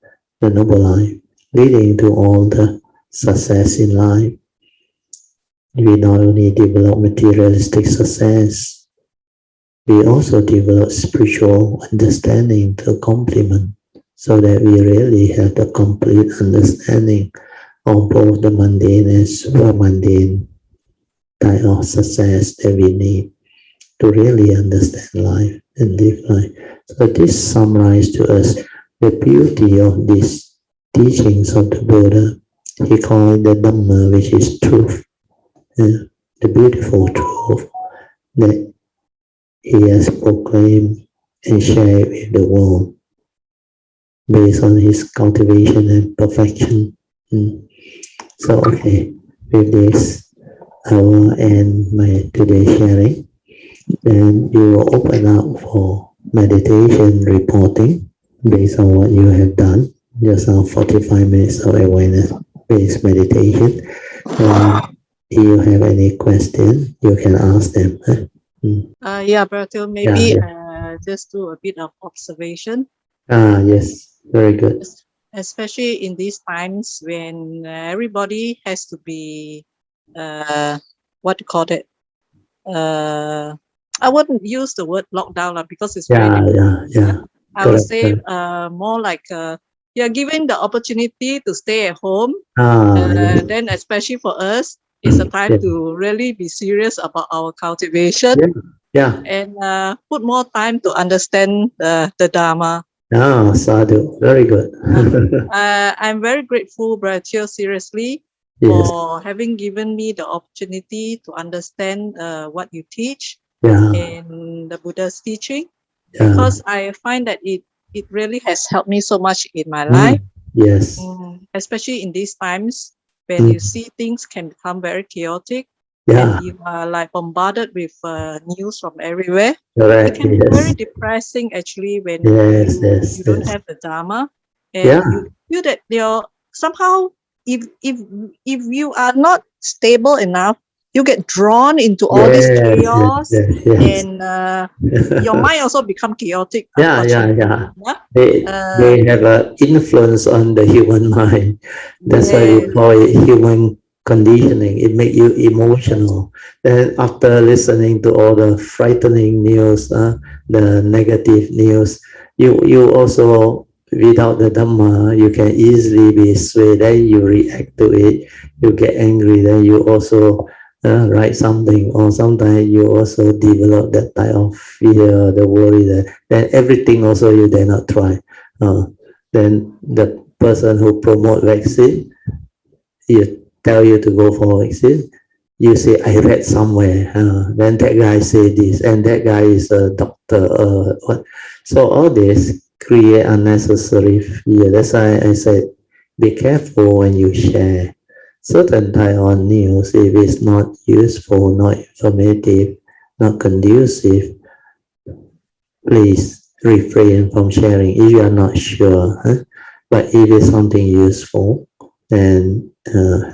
the noble life, leading to all the success in life. We not only develop materialistic success, we also develop spiritual understanding to complement, so that we really have the complete understanding of both the mundane and super-mundane type of success that we need to really understand life and live life. So this summarizes to us the beauty of these teachings of the Buddha. He called it the Dhamma, which is truth, the beautiful truth that he has proclaimed and shared with the world based on his cultivation and perfection. So, okay, with this, I will end my today's sharing. Then we will open up for meditation reporting based on what you have done. Just 45 minutes of awareness-based meditation. If you have any question, you can ask them. Yeah, Bertil, maybe just do a bit of observation. Yes, very good. Especially in these times when everybody has to be, what you call it? I wouldn't use the word lockdown because it's very difficult. I would say more like you're given the opportunity to stay at home. Then especially for us, it's a time to really be serious about our cultivation and put more time to understand the Dhamma. Sadhu, very good. I'm very grateful, Bertil, seriously, for having given me the opportunity to understand what you teach in the Buddha's teaching, because I find that it really has helped me so much in my life. Yes. Especially in these times when you see things can become very chaotic and you are like bombarded with news from everywhere. It can be very depressing actually when you don't have the Dhamma, and you feel that you're somehow, if you are not stable enough, you get drawn into all this chaos, and your mind also become chaotic. They have an influence on the human mind. That's why we call it human conditioning. It makes you emotional. Then after listening to all the frightening news, the negative news, you also, without the Dhamma, you can easily be swayed. Then you react to it. You get angry. Then you also write something, or sometimes you also develop that type of fear, the worry, that then everything also you dare not try. Then the person who promote vaccine, you tell you to go for vaccine, you say, I read somewhere, then that guy say this, and that guy is a doctor, what? So all this create unnecessary fear. That's why I said, be careful when you share certain type of news. If it's not useful, not informative, not conducive, please refrain from sharing if you are not sure. But if it's something useful and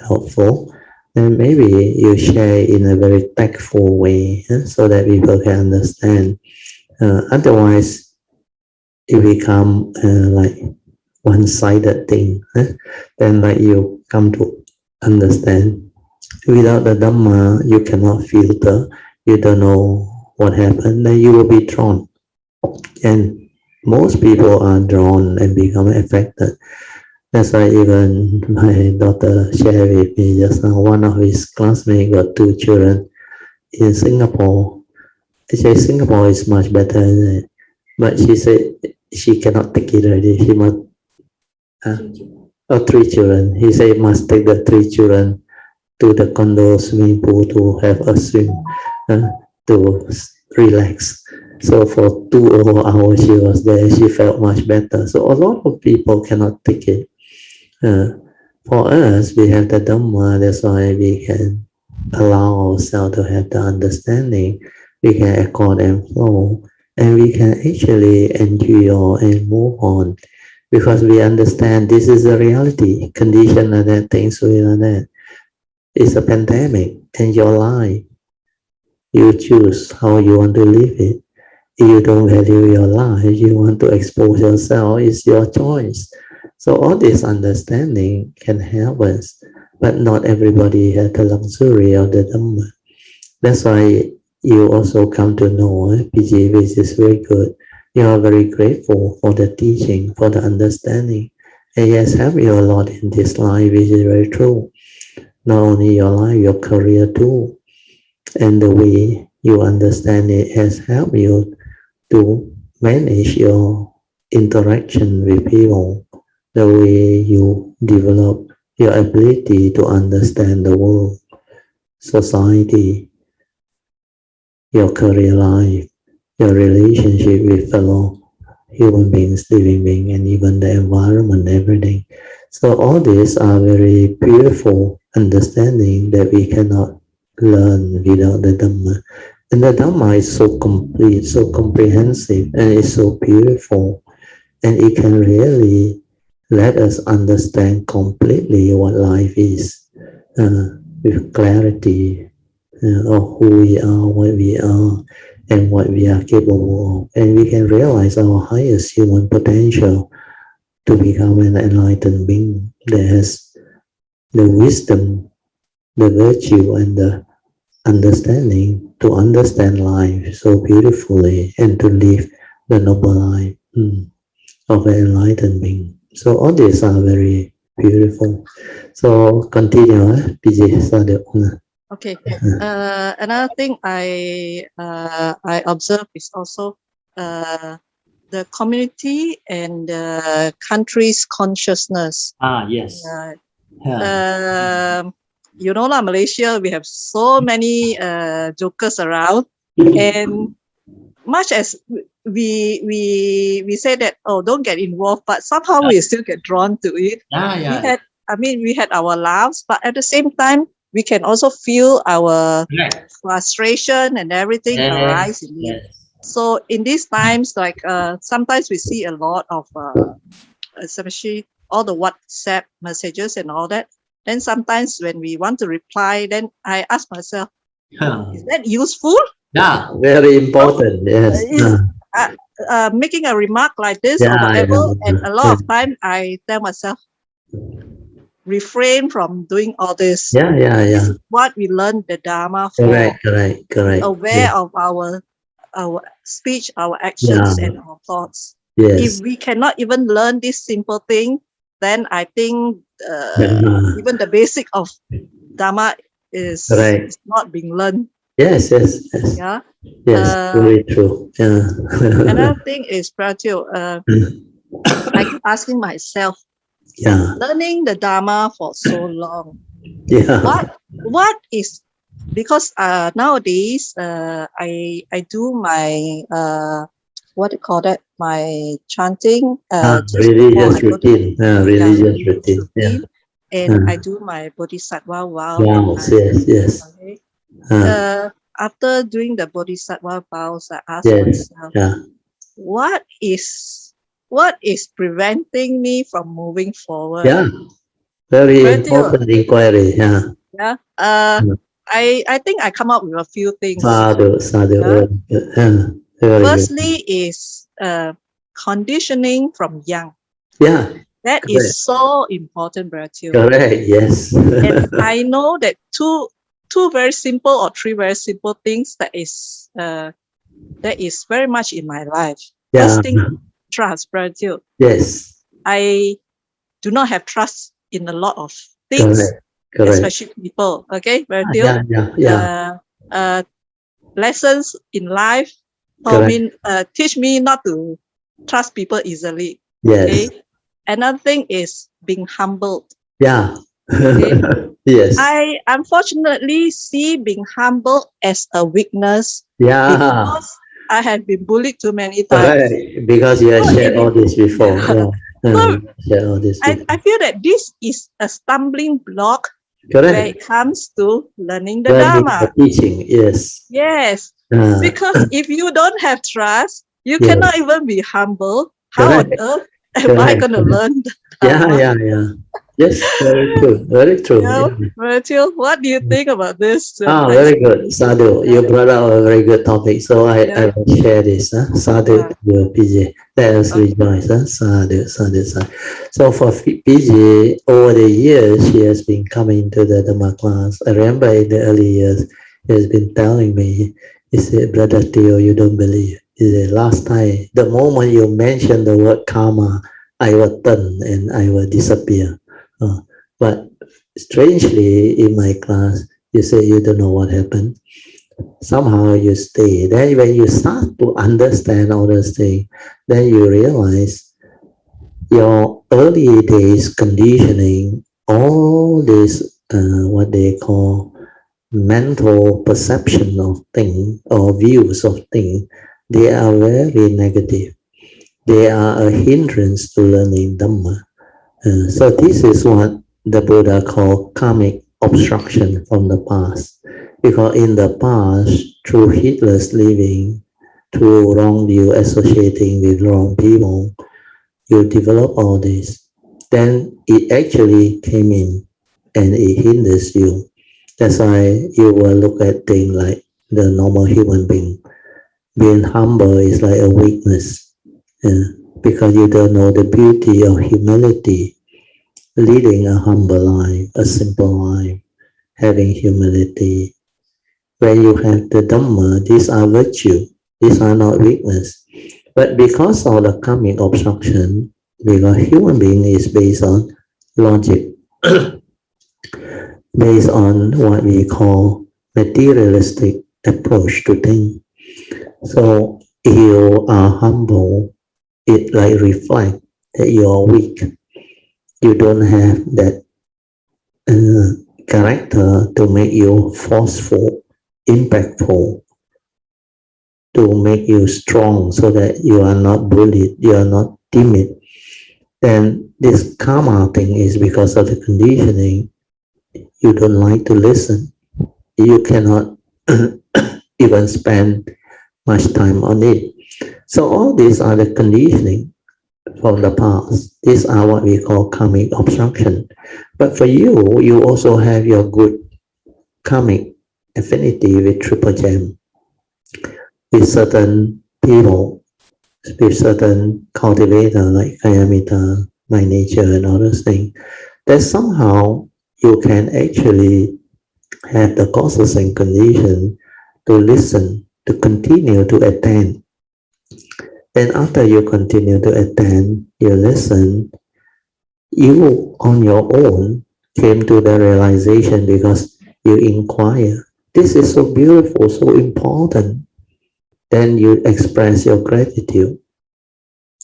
helpful, then maybe you share in a very tactful way, so that people can understand. Otherwise, it become like one-sided thing. Then like you come to understand, without the Dhamma, you cannot filter, you don't know what happened, then you will be drawn. And most people are drawn and become affected. That's why even my daughter shared with me just now, one of his classmates got 2 children in Singapore. Actually, Singapore is much better, isn't it? But she said she cannot take it already. She must, 3 children. He said must take the 3 children to the condo swimming pool to have a swim, to relax. So for 2 whole hours she was there, she felt much better. So a lot of people cannot take it. For us, we have the Dhamma, that's why we can allow ourselves to have the understanding. We can accord and flow, and we can actually endure and move on because we understand this is a reality, condition are that, things will are that. It's a pandemic and your life. You choose how you want to live it. If you don't value your life, you want to expose yourself, it's your choice. So all this understanding can help us, but not everybody has the luxury of the Dhamma. That's why you also come to know PG, which is very good. You are very grateful for the teaching, for the understanding. And it has helped you a lot in this life, which is very true. Not only your life, your career too. And the way you understand it has helped you to manage your interaction with people, the way you develop your ability to understand the world, society, your career life, your relationship with fellow human beings, living beings, and even the environment, everything. So all these are very beautiful understanding that we cannot learn without the Dhamma. And the Dhamma is so complete, so comprehensive, and it's so beautiful. And it can really let us understand completely what life is with clarity of who we are, what we are, and what we are capable of. And we can realize our highest human potential to become an enlightened being that has the wisdom, the virtue, and the understanding to understand life so beautifully and to live the noble life of an enlightened being. So all these are very beautiful. So continue, PJ Sadhu. Okay. Another thing I observe is also the community and the country's consciousness. Yes. You know, like Malaysia, we have so many jokers around, and much as we say that, oh, don't get involved, but somehow we still get drawn to it. We had our laughs, but at the same time, we can also feel our frustration and everything arise in it. So in these times, like sometimes we see a lot of, especially all the WhatsApp messages and all that. Then sometimes when we want to reply, then I ask myself, is that useful? Yeah, very important. Yes. Making a remark like this or whatever, and a lot of time I tell myself, refrain from doing all this. This is what we learn the Dharma for. Correct. Be aware of our speech, our actions, and our thoughts. If we cannot even learn this simple thing, then I think even the basic of Dharma is not being learned. Yes. Yeah. Very true. Another thing is, Pratyo, I keep asking myself, learning the Dharma for so long. What is, because nowadays I do my what do you call that, my chanting religious routine. Religious routine. And I do my bodhisattva vow. Yes. Okay. After doing the bodhisattva vows, I ask myself, what is preventing me from moving forward? Very important inquiry. I think I come up with a few things. Sadhu. Firstly is conditioning from young. That is so important, Bratio. Correct, yes. And I know that two very simple or three very simple things that is very much in my life. First thing, trust, Bratio. Yes. I do not have trust in a lot of things, especially people. Okay, Bratio. Lessons in life teach me not to trust people easily. Okay. Another thing is being humbled. Okay. Yes. I unfortunately see being humble as a weakness because I have been bullied too many times. Because you have shared all this before. I feel that this is a stumbling block when it comes to learning the Dharma. Teaching, yes. Yes. Because if you don't have trust, you cannot even be humble. How on earth Am I going to learn the Dhamma? Yeah. Yes, very true. Very true. Yeah, Yeah. Matthew, what do you think about this? Thanks Very for good, Sadhu. yeah, You brought out a very good topic. So yeah, I will share this. Sadhu uh, to you, PJ. Let us okay, rejoice. Sadhu, Sadhu, Sadhu. So for PJ, over the years, she has been coming to the Dhamma class. I remember in the early years, he has been telling me, he said, Brother Theo, you don't believe. He said, last time, the moment you mention the word karma, I will turn and I will disappear. But strangely, in my class, you say you don't know what happened. Somehow you stay. Then when you start to understand all those things, then you realize your early days conditioning, all this, what they call mental perception of things or views of things, they are very negative. They are a hindrance to learning Dhamma. So this is what the Buddha called karmic obstruction from the past. Because in the past, through heedless living, through wrong view associating with wrong people, you develop all this. Then it actually came in and it hinders you. That's why you will look at things like the normal human being. Being humble is like a weakness, uh, because you don't know the beauty of humility, leading a humble life, a simple life, having humility. When you have the Dhamma, these are virtue, these are not weakness. But because of the karmic obstruction, because human being is based on logic, based on what we call materialistic approach to things. So if you are humble, it like reflect that you are weak. You don't have that character to make you forceful, impactful, to make you strong so that you are not bullied, you are not timid. And this karma thing is because of the conditioning. You don't like to listen. You cannot even spend much time on it. So all these are the conditioning from the past. These are what we call karmic obstruction. But for you, you also have your good karmic affinity with Triple Gem, with certain people, with certain cultivator like Kayamita, my nature and all those things, that somehow you can actually have the causes and conditions to listen, to continue to attend. And after you continue to attend, you listen, you on your own came to the realization because you inquire. This is so beautiful, so important. Then you express your gratitude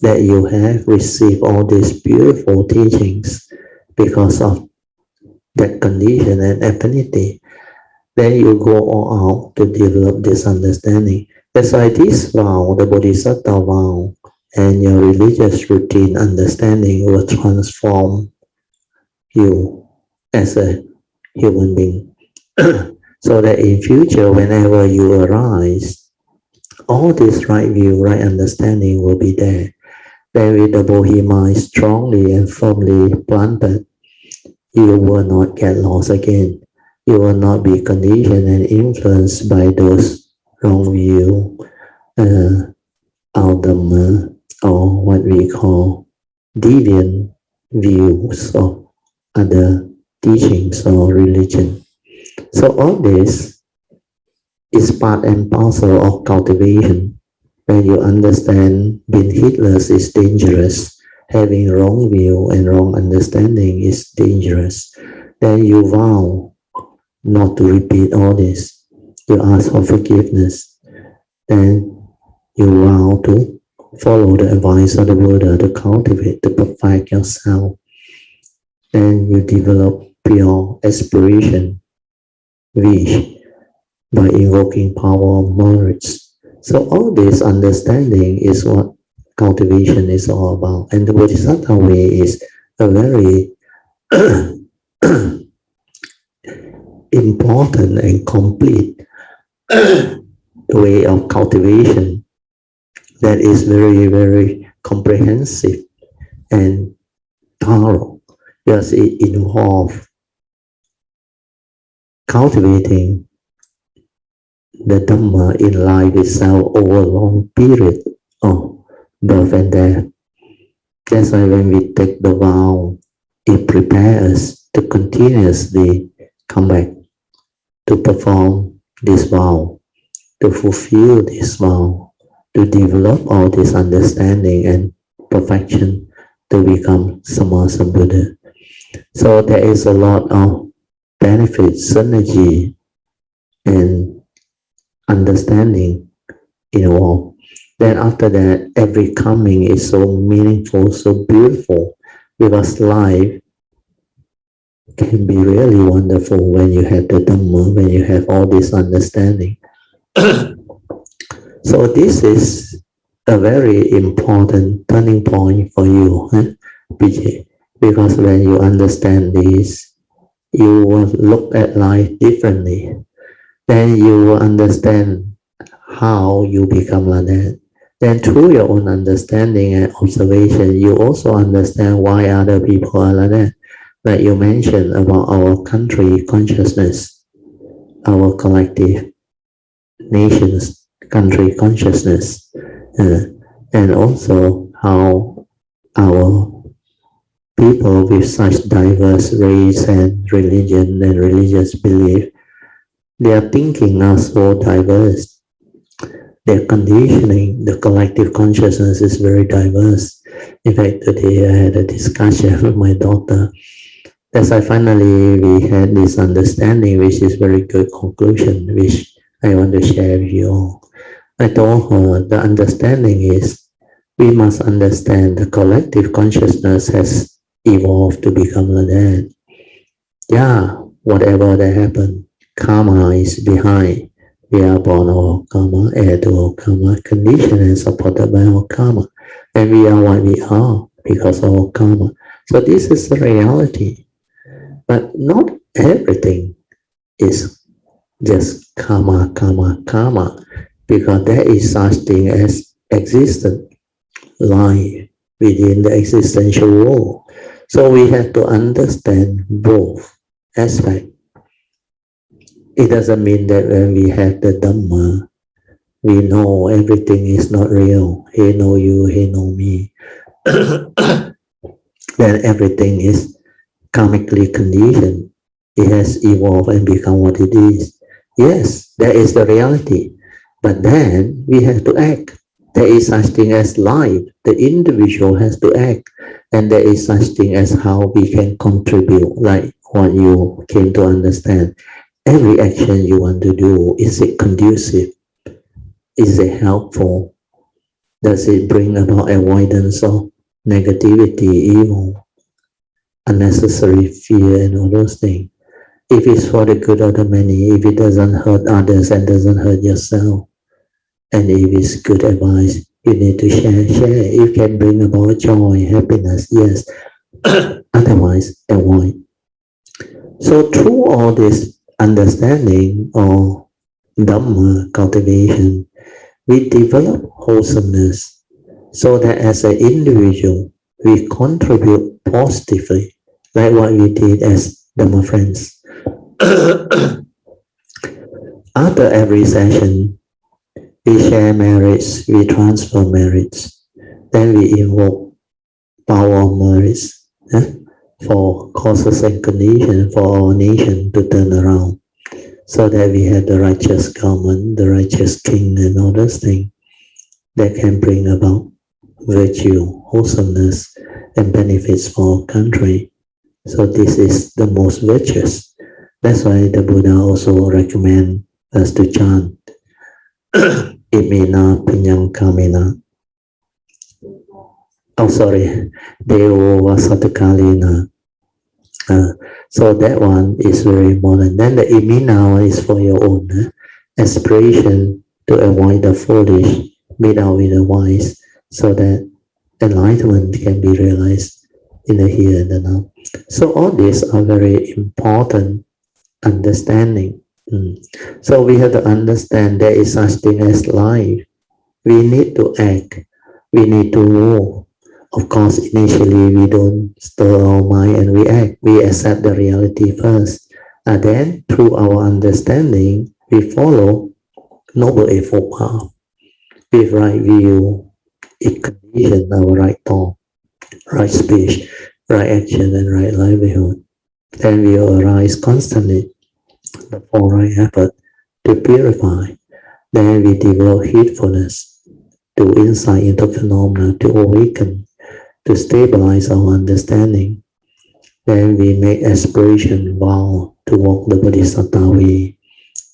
that you have received all these beautiful teachings because of that condition and affinity. Then you go all out to develop this understanding. That's why this vow, the Bodhisattva vow, and your religious routine understanding will transform you as a human being. So that in future, whenever you arise, all this right view, right understanding will be there. Then with the Bodhi mind strongly and firmly planted, you will not get lost again. You will not be conditioned and influenced by those wrong view, Dhamma, or what we call deviant views of other teachings or religion. So all this is part and parcel of cultivation. When you understand being heedless is dangerous, having wrong view and wrong understanding is dangerous, then you vow not to repeat all this. You ask for forgiveness. Then you vow to follow the advice of the Buddha to cultivate, to perfect yourself. Then you develop pure aspiration, wish, by invoking power of merits. So all this understanding is what cultivation is all about. And the Bodhisattva way is a very important and complete way of cultivation that is very, very comprehensive and thorough, because it involves cultivating the Dhamma in life itself over a long period of birth and death. That's why when we take the vow, it prepares us to continuously come back to perform this vow, to fulfill this vow, to develop all this understanding and perfection to become Sammasambuddha. So there is a lot of benefits, synergy, and understanding involved. Then after that, every coming is so meaningful, so beautiful, because life can be really wonderful when you have the Dhamma, when you have all this understanding. So this is a very important turning point for you, PJ, because when you understand this, you will look at life differently. Then you will understand how you become like that. Then through your own understanding and observation, you also understand why other people are like that. Like you mentioned about our country consciousness, our collective nations country consciousness, and also how our people with such diverse race and religion and religious belief, their thinking are so diverse. Their conditioning, the collective consciousness is very diverse. In fact, today I had a discussion with my daughter. That's why finally we had this understanding, which is very good conclusion, which I want to share with you all. I told her the understanding is we must understand the collective consciousness has evolved to become like that. Yeah, whatever that happened, karma is behind. We are born our karma, heir to our karma, conditioned and supported by our karma. And we are what we are because of our karma. So this is the reality. But not everything is just karma, karma, karma, because there is such thing as existent life within the existential world. So we have to understand both aspects. It doesn't mean that when we have the Dhamma, we know everything is not real. He know you, he know me. Then everything is karmically conditioned. It has evolved and become what it is. Yes, that is the reality. But then we have to act. There is such thing as life. The individual has to act. And there is such thing as how we can contribute, like what you came to understand. Every action you want to do, is it conducive? Is it helpful? Does it bring about avoidance of negativity, evil, unnecessary fear, and all those things? If it's for the good of the many, if it doesn't hurt others and doesn't hurt yourself, and if it's good advice, you need to share. It can bring about joy, happiness, yes. Otherwise, avoid. So through all this understanding of Dhamma cultivation, we develop wholesomeness so that as an individual, we contribute positively, like what we did as Dhamma friends. After every session, we share merits, we transfer merits, then we invoke power of merits for causes and conditions for our nation to turn around, so that we have the righteous government, the righteous king, and all those things that can bring about virtue, wholesomeness, and benefits for our country. So this is the most virtuous. That's why the Buddha also recommends us to chant Imena Pinyam Kamena. Oh, sorry, Deo Vasatakalina. So that one is very important. Then the Imena one is for your own aspiration to avoid the foolish, meet out with the wise, so that enlightenment can be realized in the here and the now. So all these are very important understanding. So we have to understand there is such thing as life. We need to act. We need to move. Of course, initially we don't stir our mind and react. We accept the reality first. And then, through our understanding, we follow Noble Eightfold Path with right view, it conditions our right thought, right speech, right action, and right livelihood. Then we arise constantly the four right effort to purify. Then we develop heedfulness to insight into phenomena, to awaken, to stabilize our understanding. Then we make aspiration vow to walk the Bodhisattva way,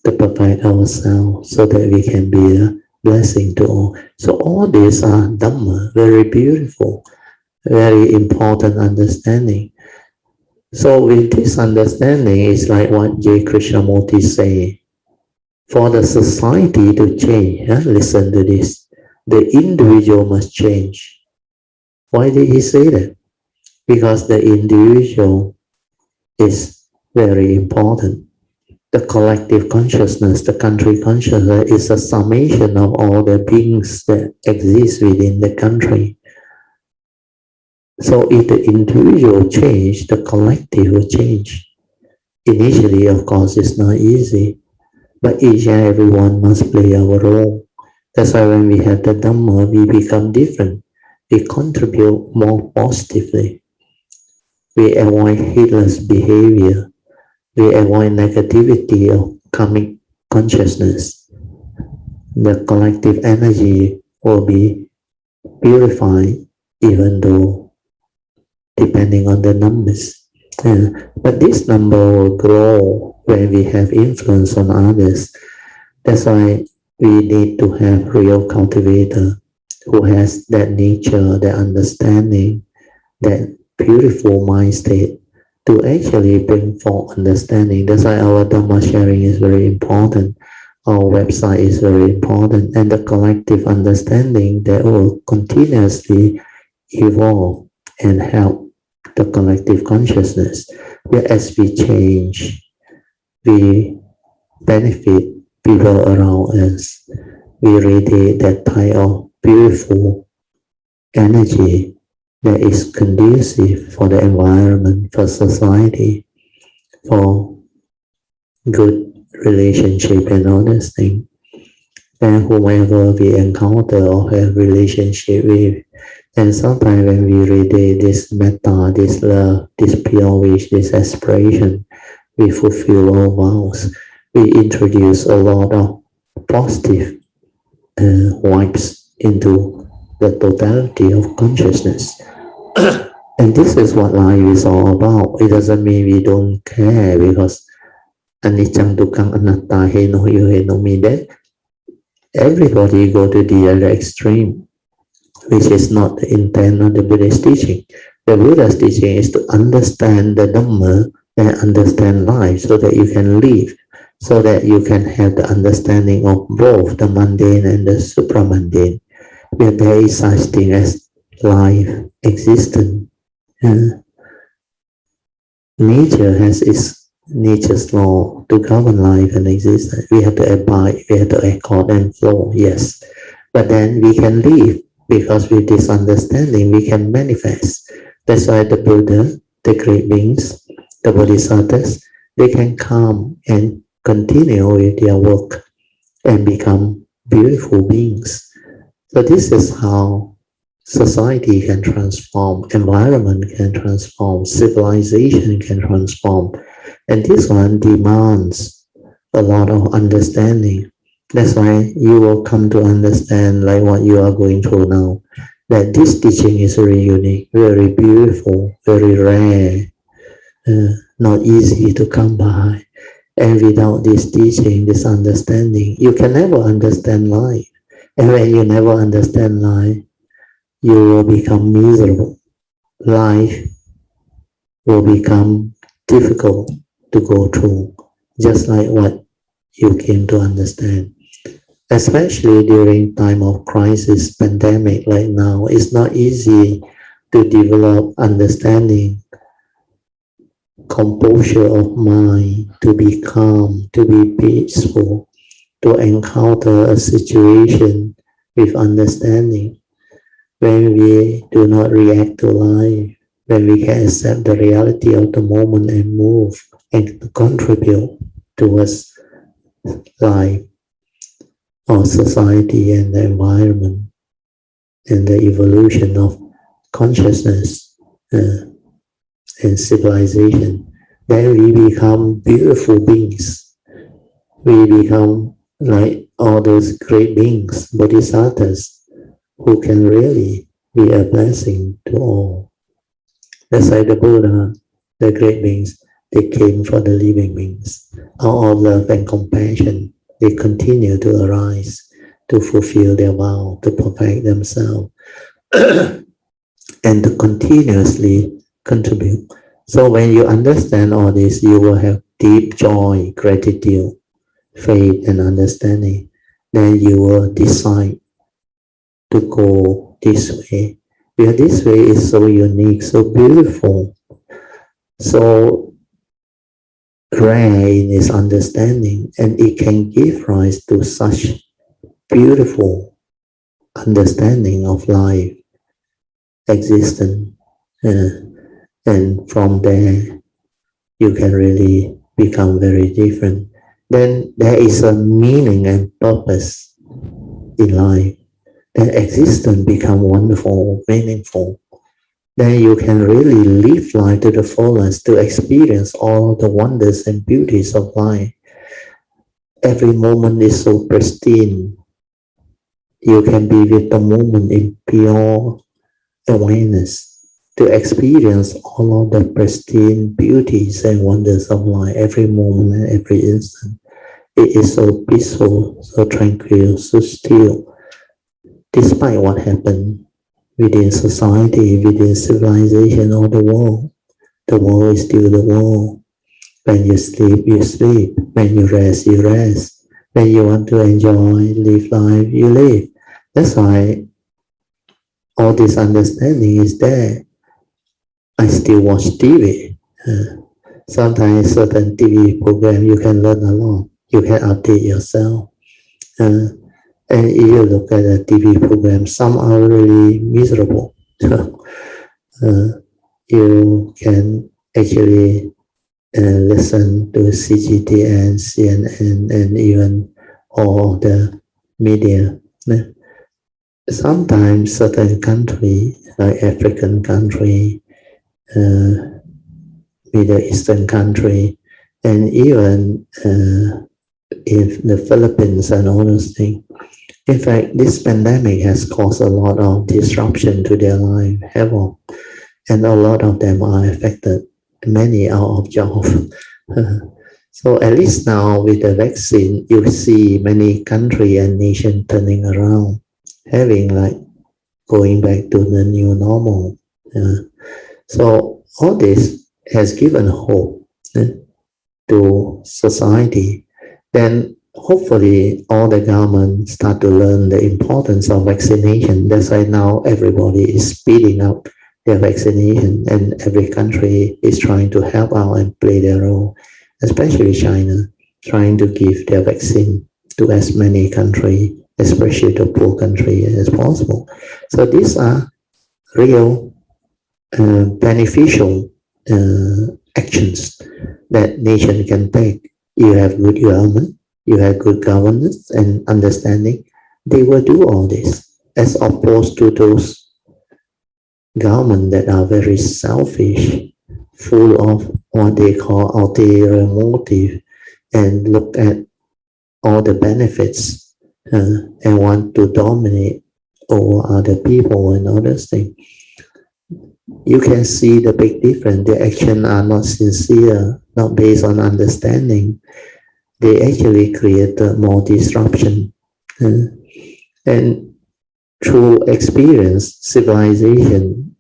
to perfect ourselves so that we can be a blessing to all. So all these are Dhamma, very beautiful, very important understanding. So with this understanding, it's like what J. Krishnamurti say, for the society to change, listen to this, the individual must change. Why did he say that? Because the individual is very important. The collective consciousness, the country consciousness is a summation of all the beings that exist within the country. So if the individual change, the collective will change. Initially, of course, it's not easy, but each and everyone must play our role. That's why when we have the Dhamma, we become different. We contribute more positively. We avoid heedless behavior. We avoid negativity of karmic consciousness. The collective energy will be purified, even though depending on the numbers. But this number will grow when we have influence on others. That's why we need to have real cultivator who has that nature, that understanding, that beautiful mind state to actually bring forth understanding. That's why our Dhamma sharing is very important. Our website is very important, and the collective understanding that will continuously evolve and help the collective consciousness. Where as we change, we benefit people around us. We radiate that type of beautiful energy that is conducive for the environment, for society, for good relationship and all these things. And whomever we encounter or have relationship with, and sometimes when we radiate this metta, this love, this pure wish, this aspiration, we fulfill all vows. We introduce a lot of positive vibes into the totality of consciousness. And this is what life is all about. It doesn't mean we don't care because anicca dukkha anatta heno yo heno me that everybody go to the other extreme, which is not the intent of the Buddha's teaching. The Buddha's teaching is to understand the Dhamma and understand life so that you can live, so that you can have the understanding of both the mundane and the supramundane, where there is such thing as life, existence. Nature has its nature's law to govern life and existence. We have to abide, we have to accord and flow, yes. But then we can live because with this understanding we can manifest. That's why the Buddha, the great beings, the Bodhisattvas, they can come and continue with their work and become beautiful beings. So this is how society can transform, environment can transform, civilization can transform. And this one demands a lot of understanding. That's why you will come to understand, like what you are going through now, that this teaching is very unique, very beautiful, very rare, not easy to come by. And without this teaching, this understanding, you can never understand life. And when you never understand life, you will become miserable. Life will become difficult to go through, just like what you came to understand. Especially during time of crisis, pandemic like now, it's not easy to develop understanding, composure of mind, to be calm, to be peaceful, to encounter a situation with understanding. when we do not react to life, when we can accept the reality of the moment and move and contribute towards life or society and the environment and the evolution of consciousness and civilization, then we become beautiful beings. We become like all those great beings, bodhisattvas, who can really be a blessing to all. That's like the Buddha, the great beings, they came for the living beings. Out of love and compassion, they continue to arise to fulfill their vow, to perfect themselves, and to continuously contribute. So when you understand all this, you will have deep joy, gratitude, faith, and understanding. Then you will decide to go this way. Because this way is so unique, so beautiful, so rare in its understanding, and it can give rise to such beautiful understanding of life, existence, and from there you can really become very different. Then there is a meaning and purpose in life. Then existence become wonderful, meaningful. Then you can really live life to the fullest, to experience all the wonders and beauties of life. Every moment is so pristine. You can be with the moment in pure awareness, to experience all of the pristine beauties and wonders of life every moment and every instant. It is so peaceful, so tranquil, so still. Despite what happened within society, within civilization or the world is still the world. When you sleep, you sleep. When you rest, you rest. When you want to enjoy, live life, you live. That's why all this understanding is there. I still watch TV. Sometimes certain TV program you can learn a lot. You can update yourself. And if you look at the TV program, some are really miserable. You can actually listen to CGTN, CNN, and even all the media. Sometimes certain country, like African country, Middle Eastern country, and even in the Philippines and all those things. In fact, this pandemic has caused a lot of disruption to their life, havoc, and a lot of them are affected, many are of job. So at least now with the vaccine, you see many country and nation turning around, having like going back to the new normal. So all this has given hope to society. Then hopefully all the government start to learn the importance of vaccination. That's why now everybody is speeding up their vaccination, and every country is trying to help out and play their role, especially China, trying to give their vaccine to as many countries, especially the poor country, as possible. So these are real beneficial actions that nation can take. You have good government, you have good governance and understanding, they will do all this, as opposed to those government that are very selfish, full of what they call ulterior motive, and look at all the benefits and want to dominate over other people and other things. You can see the big difference. Their actions are not sincere, not based on understanding. They actually create more disruption. And through experience, civilization,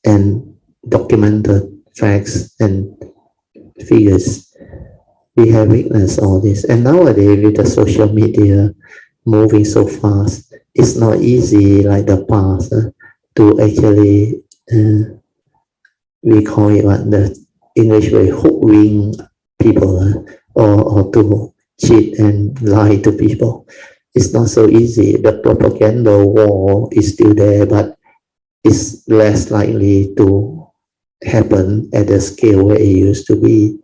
and documented facts and figures, we have witnessed all this. And nowadays, with the social media moving so fast, it's not easy like the past to actually, we call it what the English way, hoodwink people or to cheat and lie to people. It's not so easy. The propaganda war is still there, but is less likely to happen at the scale where it used to be.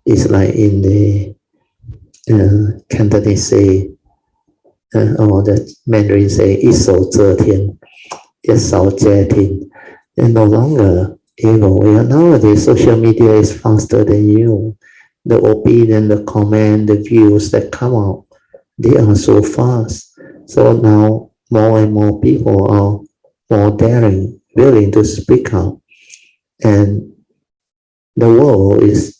It's like in the Cantonese say, or the Mandarin say, 一手遮天, 一手遮天, and no longer able. Nowadays, social media is faster than you. The opinion, the comment, the views that come out, they are so fast. So now more and more people are more daring, willing to speak out. And the world is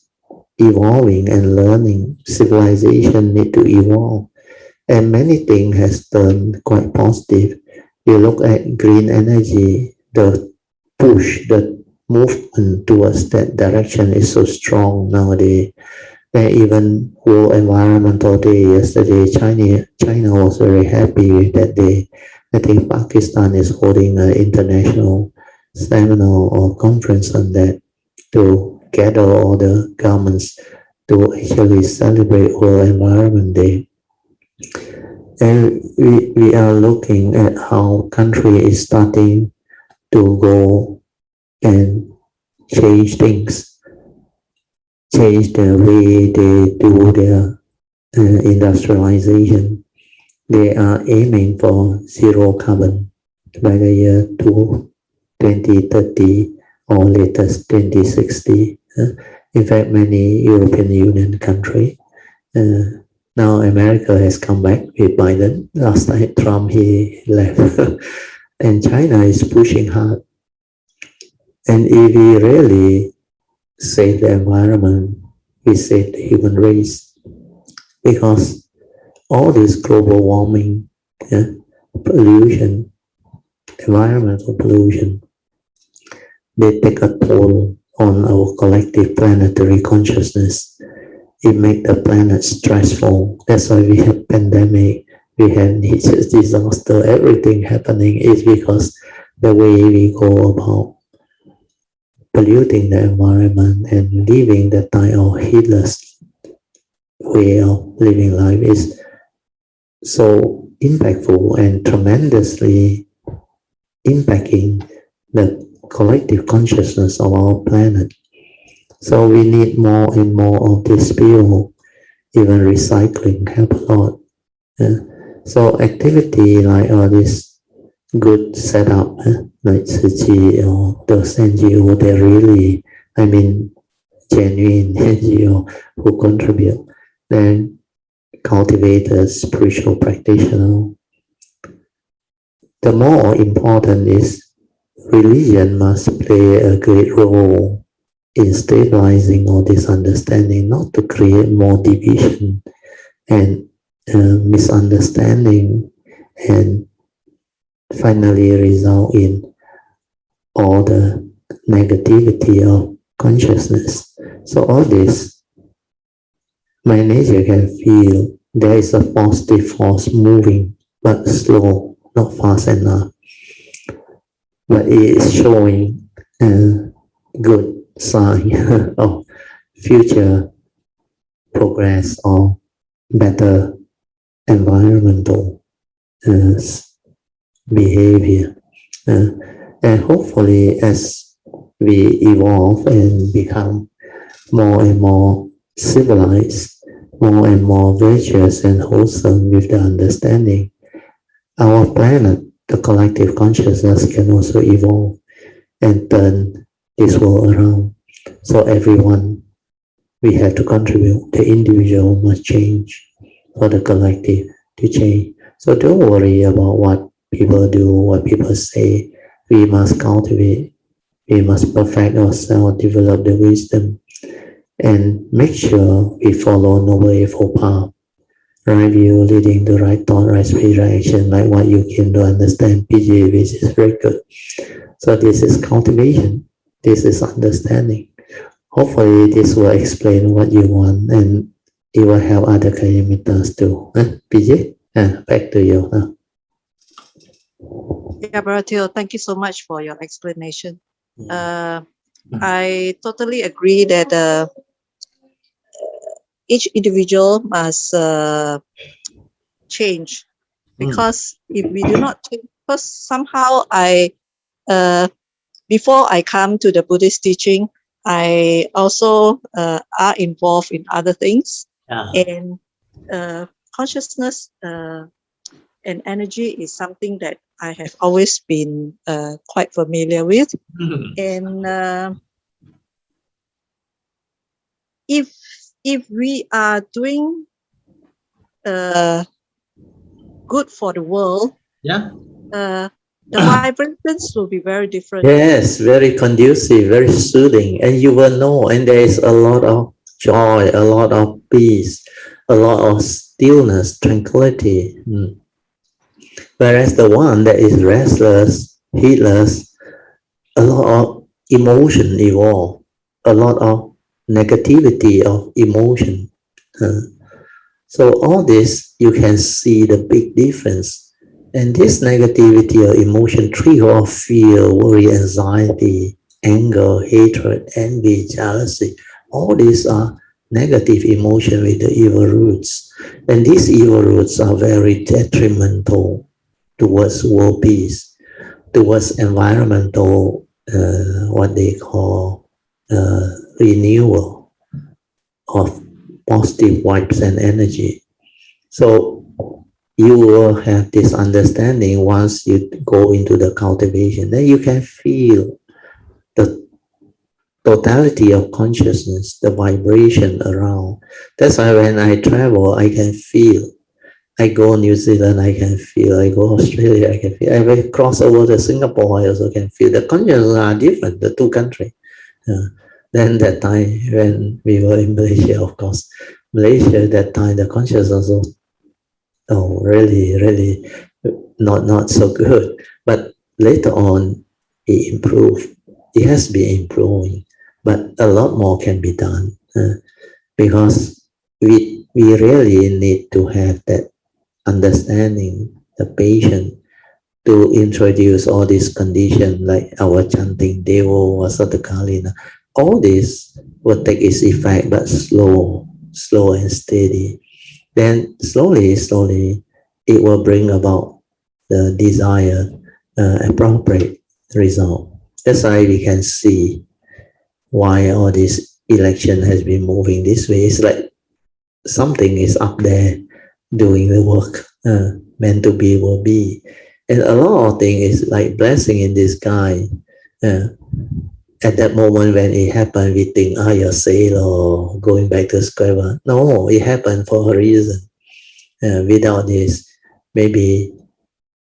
evolving and learning. Civilization need to evolve. And many things has turned quite positive. You look at green energy, the push, the movement towards that direction is so strong nowadays. And even World Environmental Day yesterday, China was very happy with that day. I think Pakistan is holding an international seminar or conference on that to gather all the governments to actually celebrate World Environment Day. And we are looking at how country is starting to go and change things, change the way they do their industrialization. They are aiming for zero carbon by the year 2030 or latest 2060. In fact, many European Union countries, now America has come back with Biden. Last time Trump, he left. And China is pushing hard. And if we really save the environment, we save the human race. Because all this global warming, pollution, environmental pollution, they take a toll on our collective planetary consciousness. It makes the planet stressful. That's why we have pandemic, we have nature's disaster. Everything happening is because the way we go about polluting the environment and living the type of heedless way of living life is so impactful and tremendously impacting the collective consciousness of our planet. So we need more and more of this people. Even recycling help a lot. So activity like this good setup, like Tzu or those NGO, they're really, genuine NGO who contribute. Then cultivate a spiritual practitioner. The more important is religion must play a great role in stabilizing all this understanding, not to create more division and misunderstanding and finally result in all the negativity of consciousness. So all this, my nature can feel there is a positive force moving, but slow, not fast enough. But it is showing a good sign of future progress or better environmental behavior. And hopefully as we evolve and become more and more civilized, more and more virtuous and wholesome with the understanding, our planet, the collective consciousness can also evolve and turn this world around. So everyone, we have to contribute. The individual must change for the collective to change. So don't worry about what people do, what people say. We must cultivate. We must perfect ourselves, develop the wisdom, and make sure we follow Noble Eightfold Path. Right view leading to right thought, right speech, right action, like what you came to understand, PGA, which is very good. So this is cultivation. This is understanding. Hopefully this will explain what you want and it will help other Kayamitas too. PJ, back to you. Yeah, Baratil, thank you so much for your explanation. I totally agree that each individual must change, because if we do not change, because somehow I before I come to the Buddhist teaching, I also are involved in other things. And consciousness and energy is something that I have always been quite familiar with. And if we are doing good for the world, the vibrations will be very different. Yes, very conducive, very soothing, and you will know, and there is a lot of joy, a lot of peace, a lot of stillness, tranquility. Whereas the one that is restless, heedless, a lot of emotion evolve, a lot of negativity of emotion. So all this, you can see the big difference. And this negativity or emotion trigger of fear, worry, anxiety, anger, hatred, envy, jealousy, all these are negative emotion with the evil roots. And these evil roots are very detrimental towards world peace, towards environmental, what they call renewal of positive vibes and energy. So you will have this understanding once you go into the cultivation. Then you can feel the totality of consciousness, the vibration around. That's why when I travel, I can feel. I go New Zealand, I can feel. I go Australia, I can feel. I cross over to Singapore, I also can feel. The consciousness are different, the two countries. Then that time when we were in Malaysia, of course, Malaysia, that time the consciousness was really not so good. But later on, it improved. It has been improving, but a lot more can be done because we really need to have that understanding, the patience to introduce all these conditions like our chanting Devo, Vasatakalina. All this will take its effect, but slow and steady. Then slowly, it will bring about the desired appropriate result. That's why we can see why all this election has been moving this way. It's like something is up there doing the work, meant to be will be. And a lot of things is like blessing in disguise. At that moment when it happened, we think, you're sailor or going back to square one. No, it happened for a reason. Without this, maybe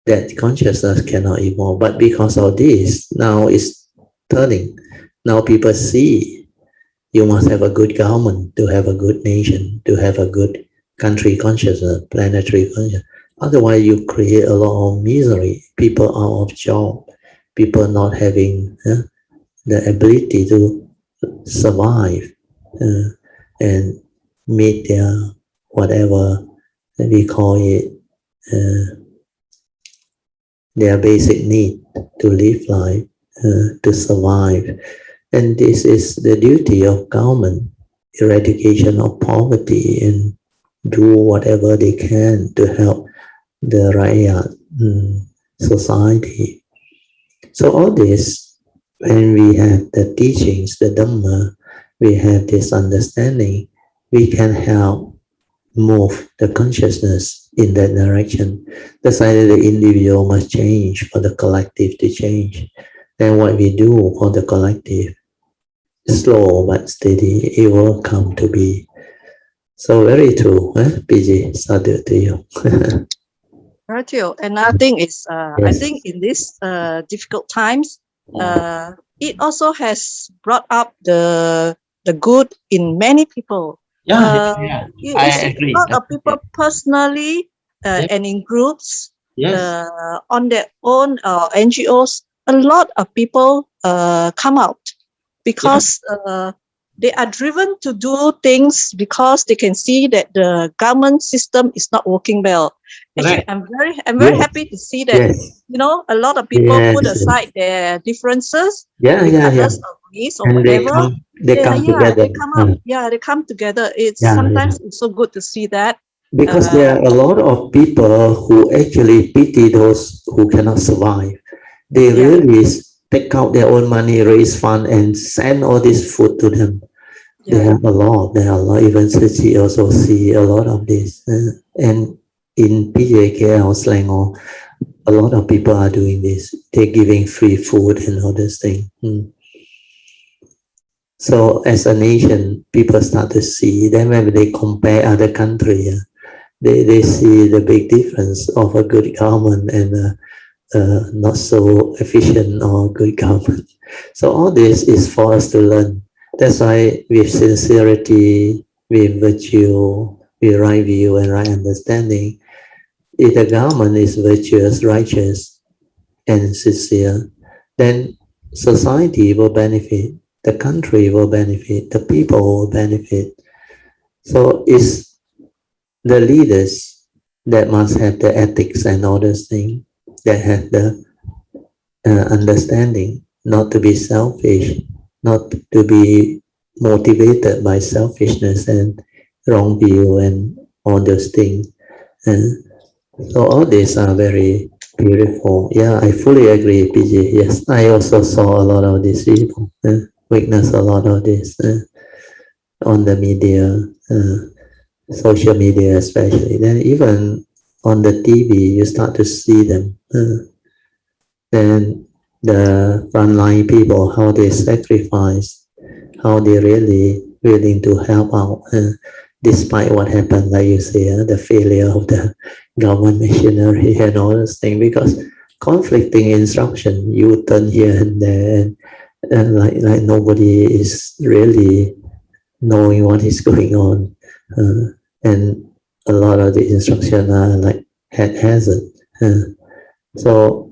that consciousness cannot evolve. But because of this, now it's turning. Now people see you must have a good government to have a good nation, to have a good country consciousness, planetary consciousness. Otherwise, you create a lot of misery. People out of job, people not having the ability to survive and meet their whatever we call it, their basic need to live life, to survive. And this is the duty of government, eradication of poverty, and do whatever they can to help the Rakyat society. So all this, when we have the teachings, the Dhamma, we have this understanding, we can help move the consciousness in that direction. That's why the individual must change for the collective to change. Then what we do for the collective, slow but steady, it will come to be. So very true, PG, sadhu to you. Very true. Another thing is, I think in these difficult times, it also has brought up the good in many people. You see agree. a lot of people personally and in groups, on their own NGOs, a lot of people come out because they are driven to do things because they can see that the government system is not working well. Actually, I'm very happy to see that a lot of people put aside their differences, regardless of race or whatever. They come together. They come together. Sometimes it's so good to see that. Because there are a lot of people who actually pity those who cannot survive. They really take out their own money, raise fund, and send all this food to them. Yeah. They have a lot. There are a lot. Even Suchi also see a lot of this. And in PJKL slang, a lot of people are doing this. They're giving free food and all this thing. So as a nation, people start to see. Then when they compare other countries, they see the big difference of a good government and not so efficient or good government. So all this is for us to learn. That's why with sincerity, with virtue, with right view and right understanding, if the government is virtuous, righteous, and sincere, then society will benefit, the country will benefit, the people will benefit. So it's the leaders that must have the ethics and all those things, that have the understanding not to be selfish, not to be motivated by selfishness and wrong view and all those things. And so all these are very beautiful. Yeah, I fully agree, PG. Yes, I also saw a lot of these people, witness a lot of this on the media, social media especially. Then even on the TV, you start to see them. Then the frontline people, how they sacrifice, how they really willing to help out, despite what happened, like you say, the failure of the government machinery and all those things, because conflicting instruction, you turn here and there, and like nobody is really knowing what is going on, and a lot of the instruction are like haphazard. So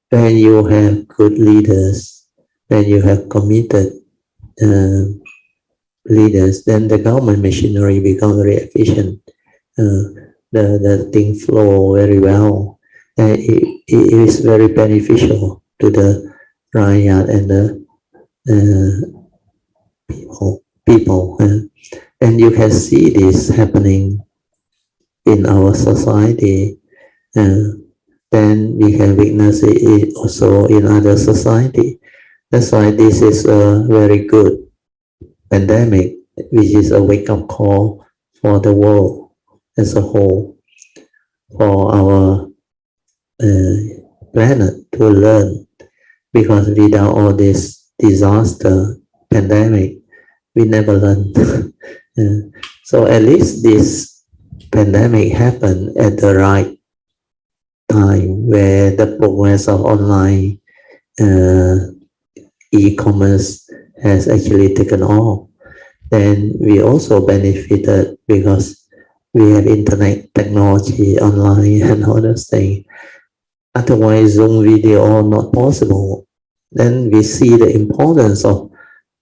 when you have good leaders, when you have committed leaders, then the government machinery becomes very efficient. The thing flow very well. And it is very beneficial to the rakyat and the people. And you can see this happening in our society. Then we can witness it also in other society. That's why this is a very good pandemic, which is a wake-up call for the world as a whole, for our planet to learn, because without all this disaster, pandemic, we never learn. So at least this pandemic happened at the right time, where the progress of online e-commerce has actually taken off. Then we also benefited because we have internet technology online and all those things. Otherwise, Zoom video are not possible. Then we see the importance of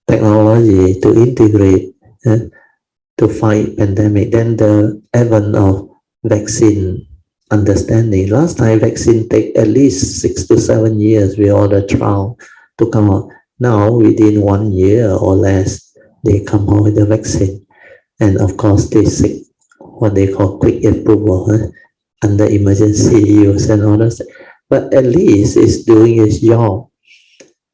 technology to integrate to fight pandemic. Then the advent of vaccine understanding. Last time vaccine take at least 6 to 7 years with all the trial to come out. Now within 1 year or less, they come out with the vaccine. And of course they seek what they call quick approval under emergency use and all that. But at least it's doing its job.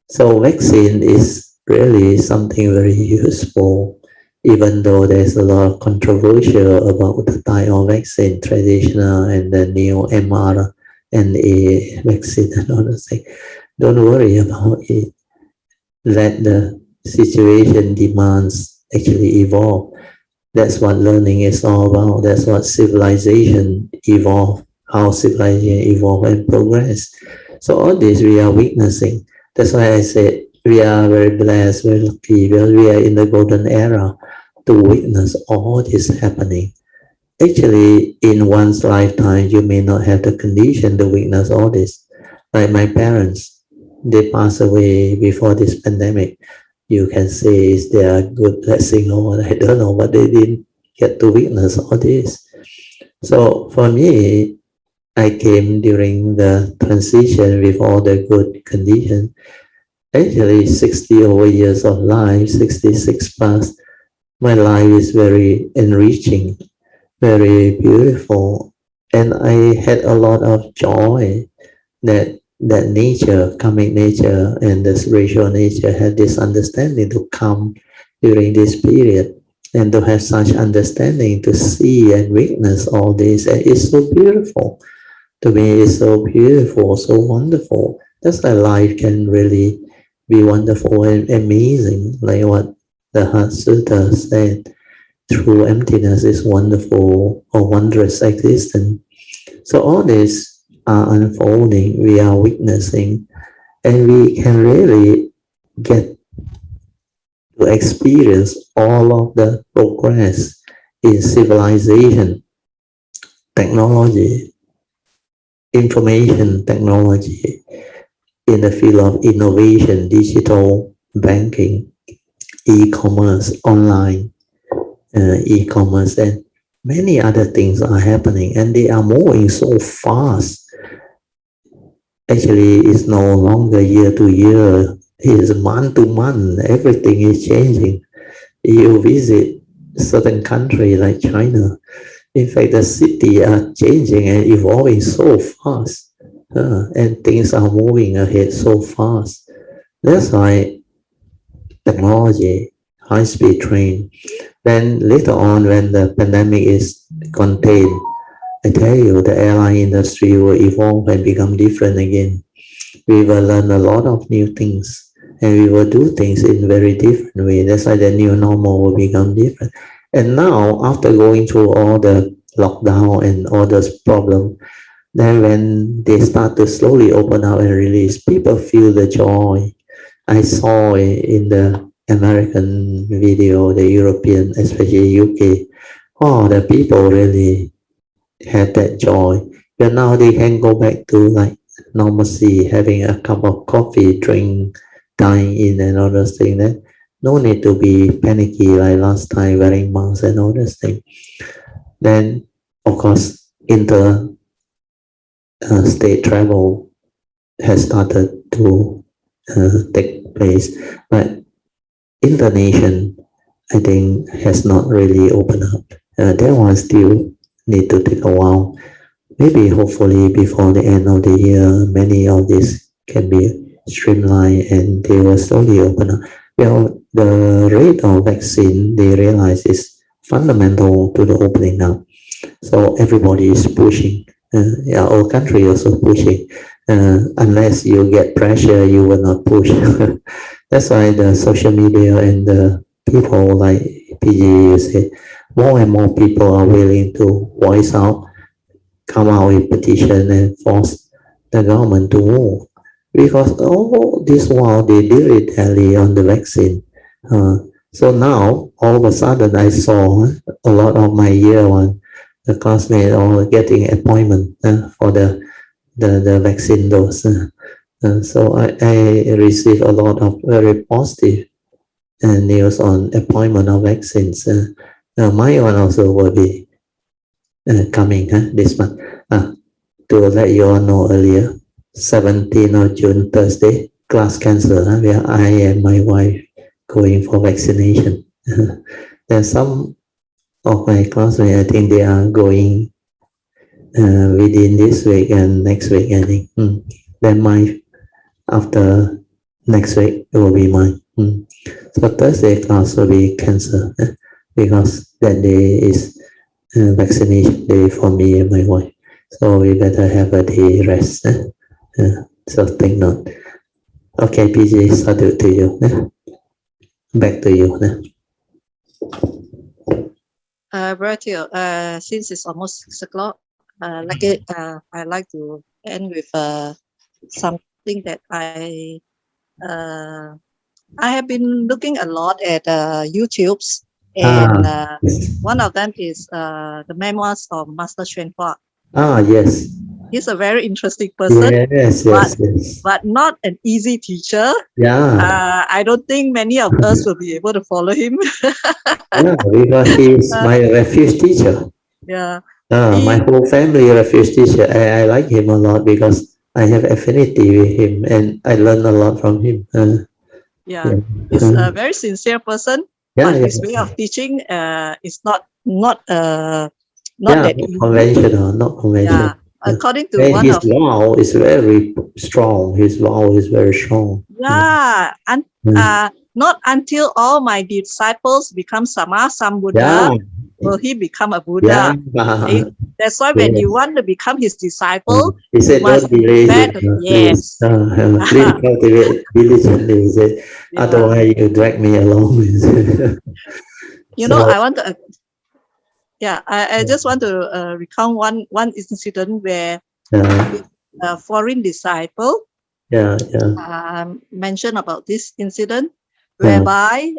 So vaccine is really something very useful, even though there's a lot of controversial about the type of vaccine, traditional and the new mRNA vaccine and all those things. Don't worry about it. Let the situation demands actually evolve. That's what learning is all about. That's what civilization evolve, how civilization evolve and progress. So all this we are witnessing. That's why I said we are very blessed, very lucky, because we are in the golden era to witness all this happening. Actually, in one's lifetime, you may not have the condition to witness all this. Like my parents, they passed away before this pandemic. You can say it's their good blessing or what, I don't know, but they didn't get to witness all this. So for me, I came during the transition with all the good conditions. Actually, 60 over years of life, 66 plus, my life is very enriching, very beautiful. And I had a lot of joy that that nature, karmic nature, and the spiritual nature had this understanding to come during this period, and to have such understanding to see and witness all this. And it's so beautiful. To me, it's so beautiful, so wonderful. That's why life can really be wonderful and amazing, like what the Heart Sutta said. True emptiness is wonderful or wondrous existence. So all this are unfolding, we are witnessing, and we can really get to experience all of the progress in civilization, technology, information technology, in the field of innovation, digital banking, e-commerce, online e-commerce, and many other things are happening, and they are moving so fast. Actually, it's no longer year to year, it's month to month. Everything is changing. You visit certain country like China, in fact, the city are changing and evolving so fast, and things are moving ahead so fast. That's why technology, high-speed train. Then later on, when the pandemic is contained, I tell you, the airline industry will evolve and become different again. We will learn a lot of new things, and we will do things in very different way. That's why the new normal will become different. And now, after going through all the lockdown and all those problems, then when they start to slowly open up and release, people feel the joy. I saw in the American video, the European, especially UK, oh, the people really had that joy. But now they can go back to like normalcy, having a cup of coffee, drink, dine in and all those things. Then no need to be panicky like last time, wearing masks and all those things. Then, of course, state travel has started to take place, but internation, I think, has not really opened up. That one still need to take a while. Maybe hopefully before the end of the year, many of these can be streamlined and they will slowly open up. Well, the rate of vaccine, they realize is fundamental to the opening up. So everybody is pushing. Yeah, our country also pushing. Unless you get pressure, you will not push. That's why the social media and the people like PG, you say, more and more people are willing to voice out, come out with petition and force the government to move. Because all this while they dilly-dally on the vaccine. So now, all of a sudden, I saw a lot of my year one, the classmates all getting appointment for the vaccine dose. So I received a lot of very positive news on appointment of vaccines. My one also will be coming this month. To let you all know earlier, 17th of June, Thursday, class cancel, where I and my wife going for vaccination. There's some of my classmates, I think they are going within this week and next week, I think. Then after next week, it will be mine. So Thursday class will be cancelled because that day is vaccination day for me and my wife. So we better have a day rest. So take note. Okay, PG, salute to you. Back to you. Brother, since it's almost 6 o'clock, I like to end with something that I have been looking a lot at YouTube's, and one of them is the memoirs of Master Xuan Hua. Yes. He's a very interesting person, but not an easy teacher. Yeah. I don't think many of us will be able to follow him. Yeah, because he's my refuge teacher. Yeah. My whole family refuge teacher. I like him a lot because I have affinity with him and I learn a lot from him. He's a very sincere person, but his way of teaching is not that easy. Not conventional. according to And one his of vow is very strong. His vow is very strong. and not until all my disciples become Sama Yeah, Sambuddha will he become a yeah. Buddha. Okay? That's why when you Yes. want to become his disciple, He you said, must don't be prepare lazy, to, please. yes. Please cultivate diligently. He said, Yeah. otherwise you drag me along. You know, So, I want to I just want to recount one incident where yeah, with a foreign disciple yeah, mentioned about this incident yeah, whereby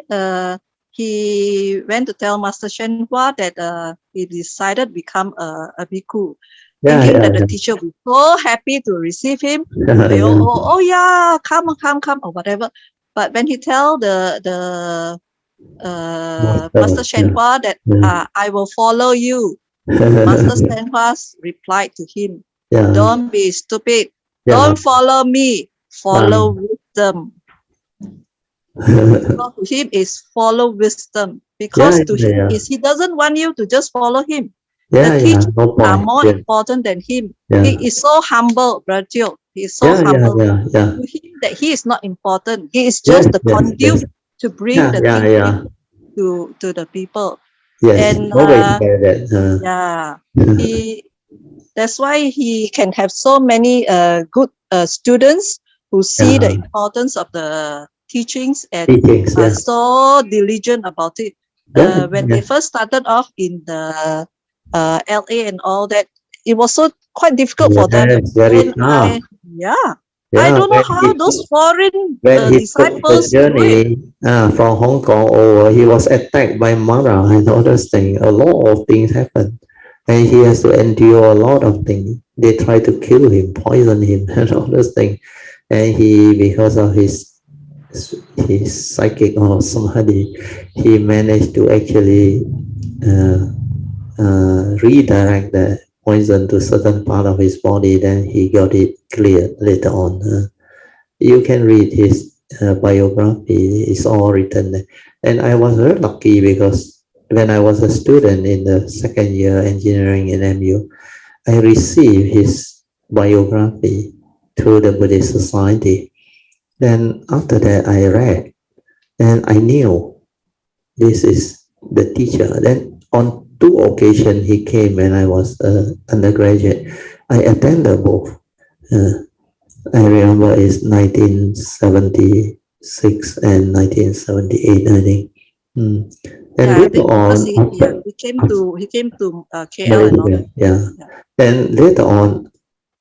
he went to tell Master Shenhua that he decided to become a bhikkhu, yeah, thinking yeah, that the teacher would be so happy to receive him. They yeah, oh yeah, come, or whatever. But when he tell the Master yeah, Shenhua that yeah. I will follow you, Master Shenhua replied to him, Yeah, "Don't be stupid. yeah, Don't follow me. Follow wisdom." So to him is follow wisdom, because yeah, to him yeah, is he doesn't want you to just follow him. The yeah, teachings no are point. more Yeah, important than him. yeah, He is so humble, Brother Teo. He is so yeah, yeah, humble. yeah, yeah. To him that he is not important. He is Yes, just the yes, yes. conduit to bring Yeah, the yeah, teaching yeah. to the people. Yes, And always say that. yeah, he that's why he can have so many good students who see the Yeah, importance of the teachings and teachings. are Yeah, so diligent about it. yeah, When yeah. they first started off in the LA and all that, it was so quite difficult for them. Yes, very And tough. I Yeah, don't know how those foreign when he took the disciples do it. journey from Hong Kong over, he was attacked by Mara and other things. A lot of things happened, and he has to endure a lot of things. They try to kill him, poison him, and all those things. And he, because of his psychic or samadhi, he managed to actually uh, redirect the poison to certain part of his body. Then he got it cleared later on. You can read his biography. It's all written there. And I was very lucky because when I was a student in the second year engineering in MU, I received his biography through the Buddhist Society. Then after that, I read and I knew this is the teacher. Then on two occasions he came when I was undergraduate. I attended both. Uh, I remember it's 1976 and 1978, I think. Mm. And Yeah, I later think because on, he came to KL and all Malaysia, that. yeah. Yeah. Then later on,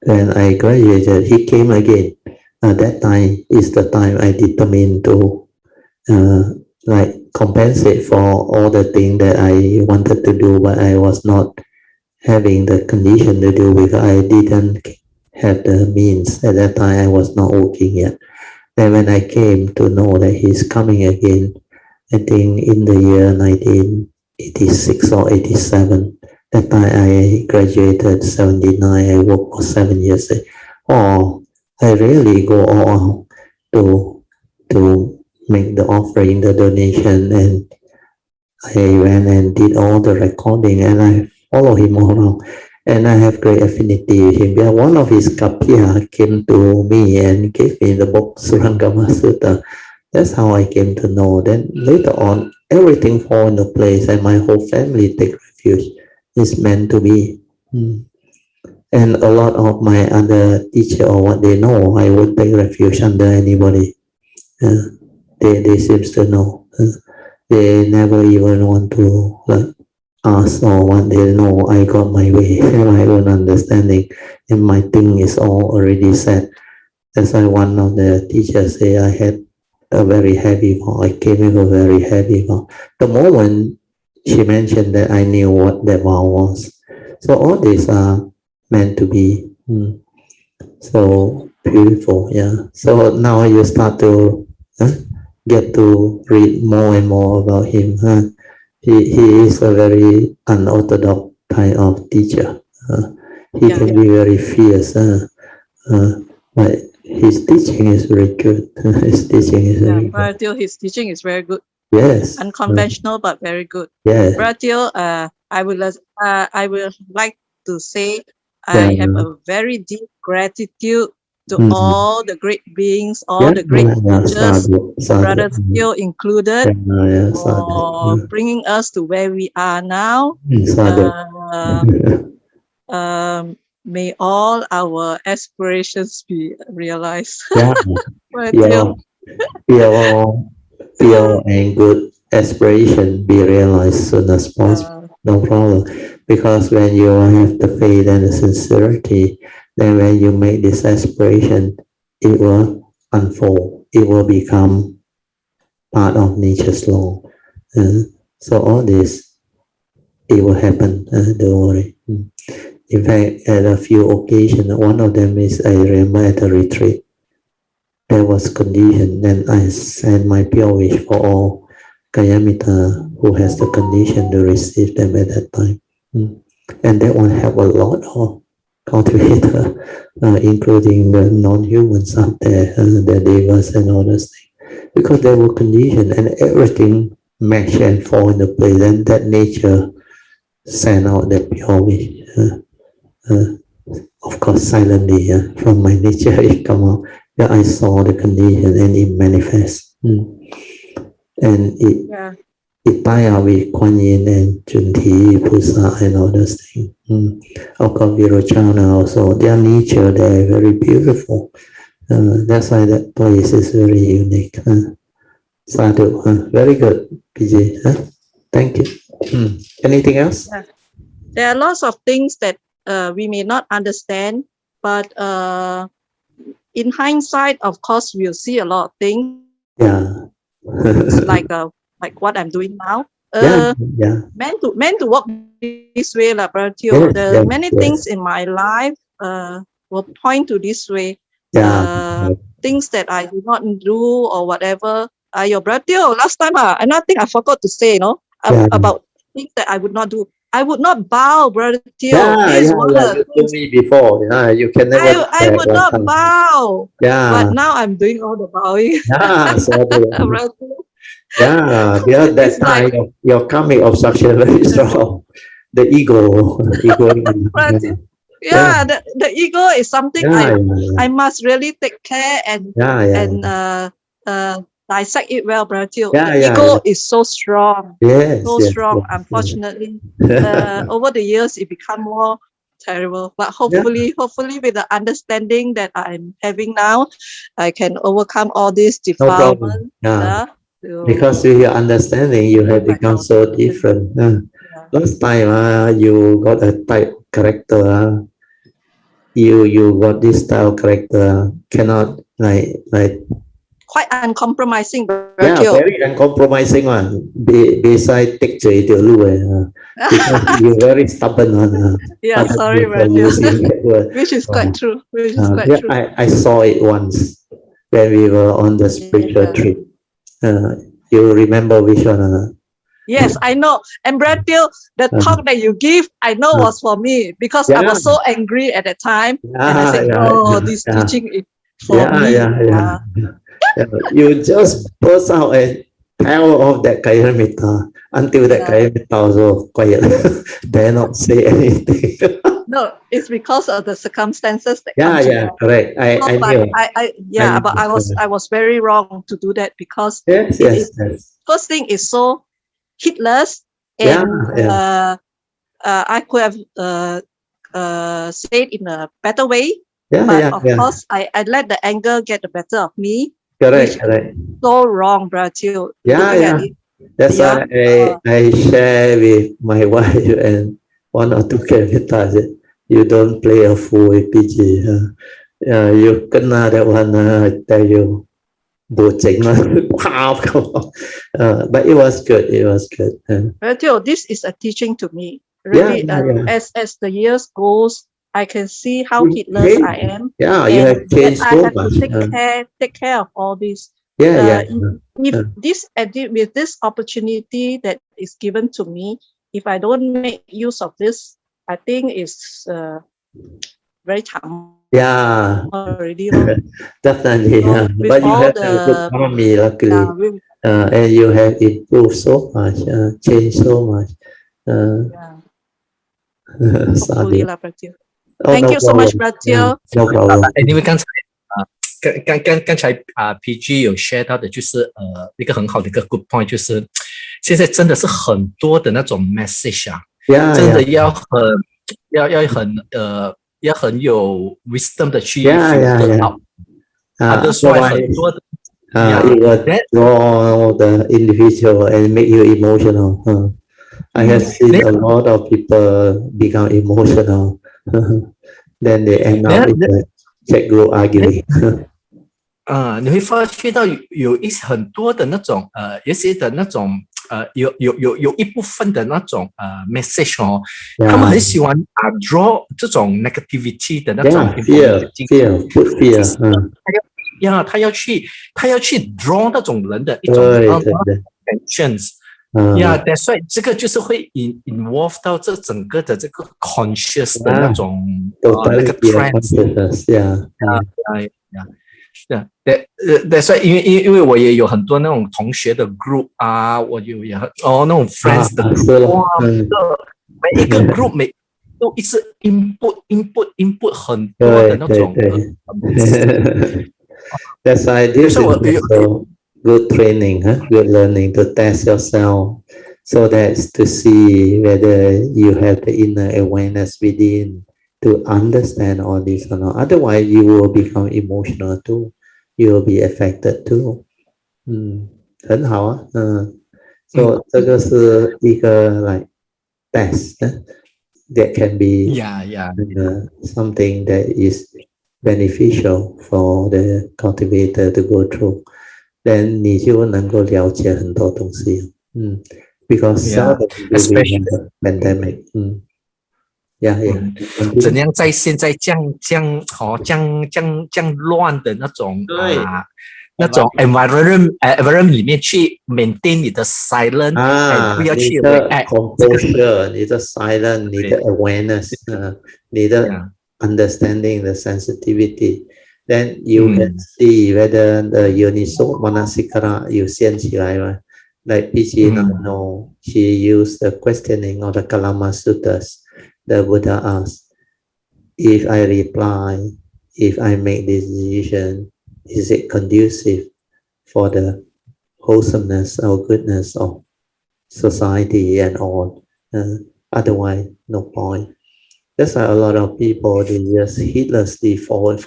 when I graduated, he came again. That time is the time I determined to uh, like compensate for all the things that I wanted to do, but I was not having the condition to do because I didn't have the means. At that time, I was not working yet. And when I came to know that he's coming again, I think in the year 1986 or 87, that time I graduated 79, I worked for 7 years. Oh, I really go all out to make the offering, the donation, and I went and did all the recording and I follow him all around. And I have great affinity with him. Yeah, one of his kapia came to me and gave me the book Surangama Sutta. That's how I came to know. Then later on, everything fall into place and my whole family take refuge. It's meant to be. And a lot of my other teacher or what they know, I would take refuge under anybody. They seems to know. They never even want to like ask or what. They know I got my way, my own understanding, and my thing is all already set. That's why one of the teachers say I had a very heavy vow. I came with a very heavy vow. The moment she mentioned that, I knew what that vow was. So all these are meant to be. So beautiful, yeah. So now you start to get to read more and more about him. He is a very unorthodox kind of teacher. He Yeah. can be very fierce, but his teaching is very good. His teaching is Yeah, very good. Brother Teo, his teaching is very good. Yes. Unconventional but very good. Yes. Brother Teo, I will like to say I have a very deep gratitude to all the great beings, all the great teachers, Brother Theo included, for bringing us to where we are now. May all our aspirations be realized. Pure and good aspiration be realized soon as possible. No problem. Because when you have the faith and the sincerity, then when you make this aspiration, it will unfold. It will become part of nature's law. So all this, it will happen. Don't worry. In fact, at a few occasions, one of them is I remember at a retreat. There was condition, then I sent my pure wish for all Kayamita who has the condition to receive them at that time. And that one helped a lot of cultivator, including the non-humans out there, the devas and all those things. Because they were conditioned and everything matched and fall into place, and that nature sent out that pure wish. Of course, silently, from my nature it come out. Yeah, I saw the condition and it manifests. And it tie up with Kuan Yin and Junti, Pusa and all those things. Of course, Virochana also, their nature, they're very beautiful. That's why that place is very unique. Sadhu, very good, PJ. Thank you. Anything else? There are lots of things that we may not understand, but in hindsight, of course, we'll see a lot of things. It's like what I'm doing now. Meant to walk this way, Brother Theo. Many things in my life will point to this way. Things that I did not do or whatever. Your Brother Theo, last time, another thing I forgot to say, about things that I would not do. I would not bow, Brother Theo. You told me before. You can never. I would not bow. But now I'm doing all the bowing. That time your karmic obstruction very strong. The ego. The ego is something I must really take care and dissect it well, Brother Theo. The ego is so strong. Unfortunately. Over the years, it become more terrible. But hopefully with the understanding that I'm having now, I can overcome all this defilement. Because with your understanding, you have become so different. Last time, you got a type character. You got this style character. Cannot like quite uncompromising. Very uncompromising one. Beside take tiểu lưu, because you're very stubborn one. Sorry, which is quite true. I saw it once when we were on the spiritual trip. You remember which one? Yes, I know. And Brother Theo, the talk that you give, I know was for me because I was so angry at that time. And I said, this teaching is for me. You just burst out and tell of that Kayamita until that Kayamita also quiet. Dare not say anything. No, it's because of the circumstances that correct. I knew. But I was very wrong to do that because first thing is so heedless, and I could have said in a better way. But of course, I let the anger get the better of me. Correct. So wrong, Brother Theo. That's why I share with my wife and one or two Kamitas. You don't play a fool with PG. You kena that one, I tell you. But it was good. Brother Theo, this is a teaching to me. Really, as the years goes, I can see how heedless I am. You have changed so much. I have to take care of all this. With this opportunity that is given to me, if I don't make use of this, I think it's very time. Already. Definitely. But you have a good army, luckily. And you have improved so much, changed so much. Hopefully, Thank you so much, Brother. No problem. Anyway，刚才PG 有 share 到的就是一个很好的一个 good point，就是现在真的是很多的那种 message 啊，真的要很有 wisdom 的去 filter out。That's why 很多的。It will draw the individual and make you emotional. I have seen a lot of people become emotional. Then they end up in the chat group arguing. 你会发觉到有很多的那种有些的那种有一部分的那种message 哦，他们很喜欢draw 这种 negativity 的那种 fear. 他要去 draw 那种人的一种 attentions。that's why 这个就是会involve 到这整个的这个 conscious 的那种那个 trend。that's why 因为我也有很多那种同学的 group 啊，我也那种 friends 的 group， 哇，每一个 group 都一直 input 很多的那种。That's why this is also good training, good learning to test yourself, so that's to see whether you have the inner awareness within to understand all this or not. Otherwise, you will become emotional too. You will be affected too. 很好啊，so 这个是一个 like test that can be something that is beneficial for the cultivator to go through. Then 你就能够了解很多东西，because especially the pandemic，怎样在现在这样乱的那种那种 environment 里面去 maintain 你的 silent， 不要去 composure， 你的 silent， 你的 awareness， 你的 understanding, the sensitivity, then you can see whether the Yoniso Manasikara 有掀起来吗？ Like PG no, she used the questioning of the Kalama Suttas. The Buddha asked, if I reply, if I make this decision, is it conducive for the wholesomeness or goodness of society and all? Otherwise, no point. That's why a lot of people, they just heedlessly forward.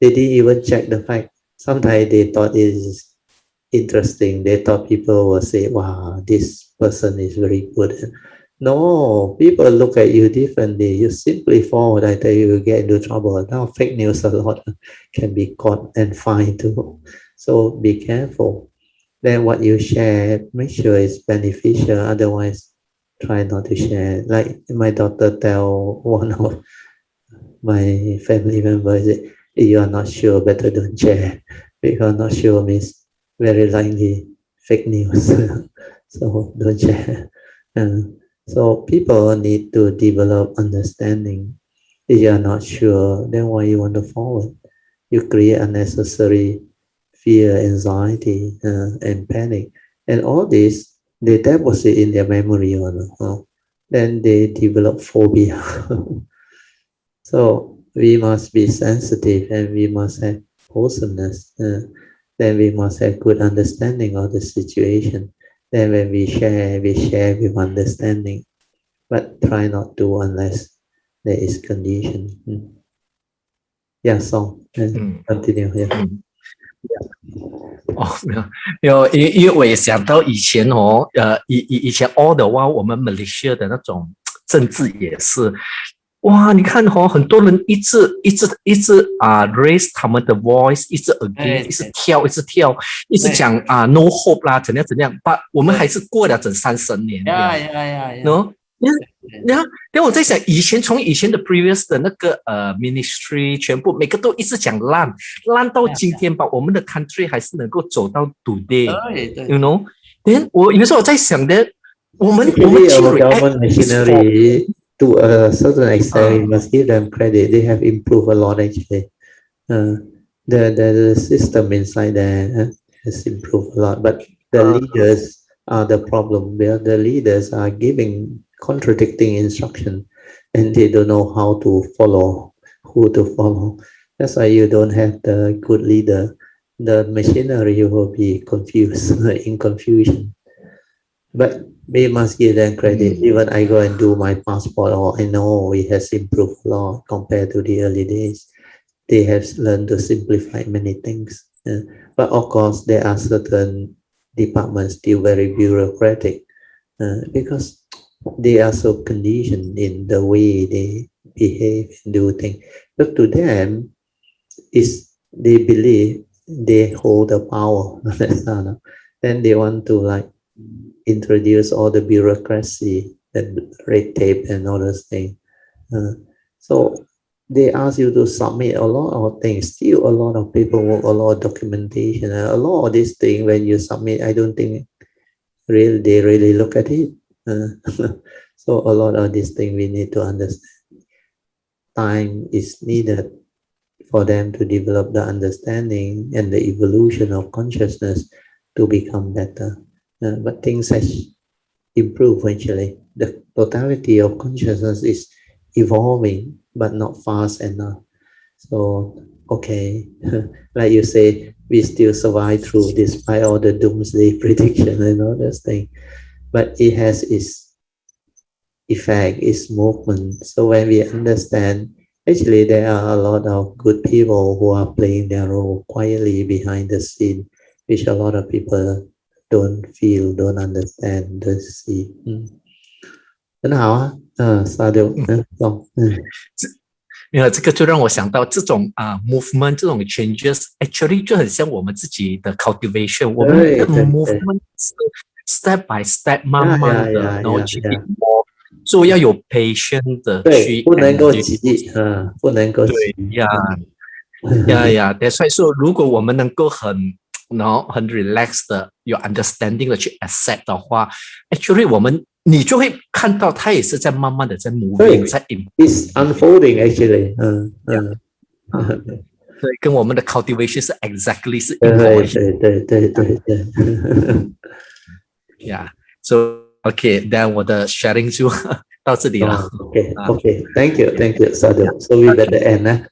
They didn't even check the fact. Sometimes they thought it is interesting. They thought people will say, wow, this person is very good. No, people look at you differently. You simply forward, I tell you, you get into trouble. Now fake news a lot can be caught and fined too. So be careful. Then what you share, make sure it's beneficial. Otherwise, try not to share. Like my daughter tell one of my family members, if you are not sure, better don't share. Because not sure means very likely fake news. So don't share. So people need to develop understanding. If you are not sure, then why you want to forward? You create unnecessary fear, anxiety, and panic. And all this, they deposit in their memory, then they develop phobia. So we must be sensitive and we must have wholesomeness. Then we must have good understanding of the situation. Then when we share with understanding, but try not to unless there is condition. Yeah, so continue. Yeah. 没有，因为我也想到以前以前 all the while 我们 Malaysia 的那种政治也是，哇，你看很多人一直raise 他们的 voice， 一直 against， 一直跳，一直讲no hope 啦，怎样，但我们还是过了整30年，no。然后我在想，从以前的 previous 的那个ministry， 全部每个都一直讲烂到今天吧，我们的 country 还是能够走到 today，you know？ then 有时候我在想的，我们去 government machinery to a certain extent, we must give them credit. They have improved a lot actually. The system inside there has improved a lot, but the leaders are the problem. The leaders are giving contradicting instruction. and they don't know how to follow, who to follow. That's why you don't have the good leader. The machinery will be confused, in confusion. But we must give them credit. Even I go and do my passport, or I know it has improved a lot compared to the early days. They have learned to simplify many things. But of course, there are certain departments still very bureaucratic, because they are so conditioned in the way they behave and do things. But to them, is they believe they hold the power. Then they want to like introduce all the bureaucracy and red tape and all those things. So they ask you to submit a lot of things, still a lot of paperwork, a lot of documentation, a lot of these things. When you submit, I don't think they really look at it. So a lot of these things we need to understand. Time is needed for them to develop the understanding and the evolution of consciousness to become better. But things has improved eventually. The totality of consciousness is evolving, but not fast enough. So, okay, like you say, we still survive through despite all the doomsday prediction and all those things. But it has its effect, its movement. So when we understand, actually there are a lot of good people who are playing their role quietly behind the scene, which a lot of people don't feel, don't understand, don't see. 很好啊，沙雕，因为这个就让我想到这种movement 这种 changes actually 就很像我们自己的 cultivation， 我们的 movement 是 step by step 慢慢的，然后去磨，所以要有 patient 的去，不能够急，不能够急，that's why 说如果我们能够很 relaxed 的有 understanding 的去 accept 的话 ，actually 你就会看到它也是在慢慢的在 moving， 在 It's unfolding actually， 对，跟我们的 cultivation 是 exactly 是 evolving， 对，so okay， then 我的 sharing 就到这里了。Okay， thank you， Sadhu， so we better end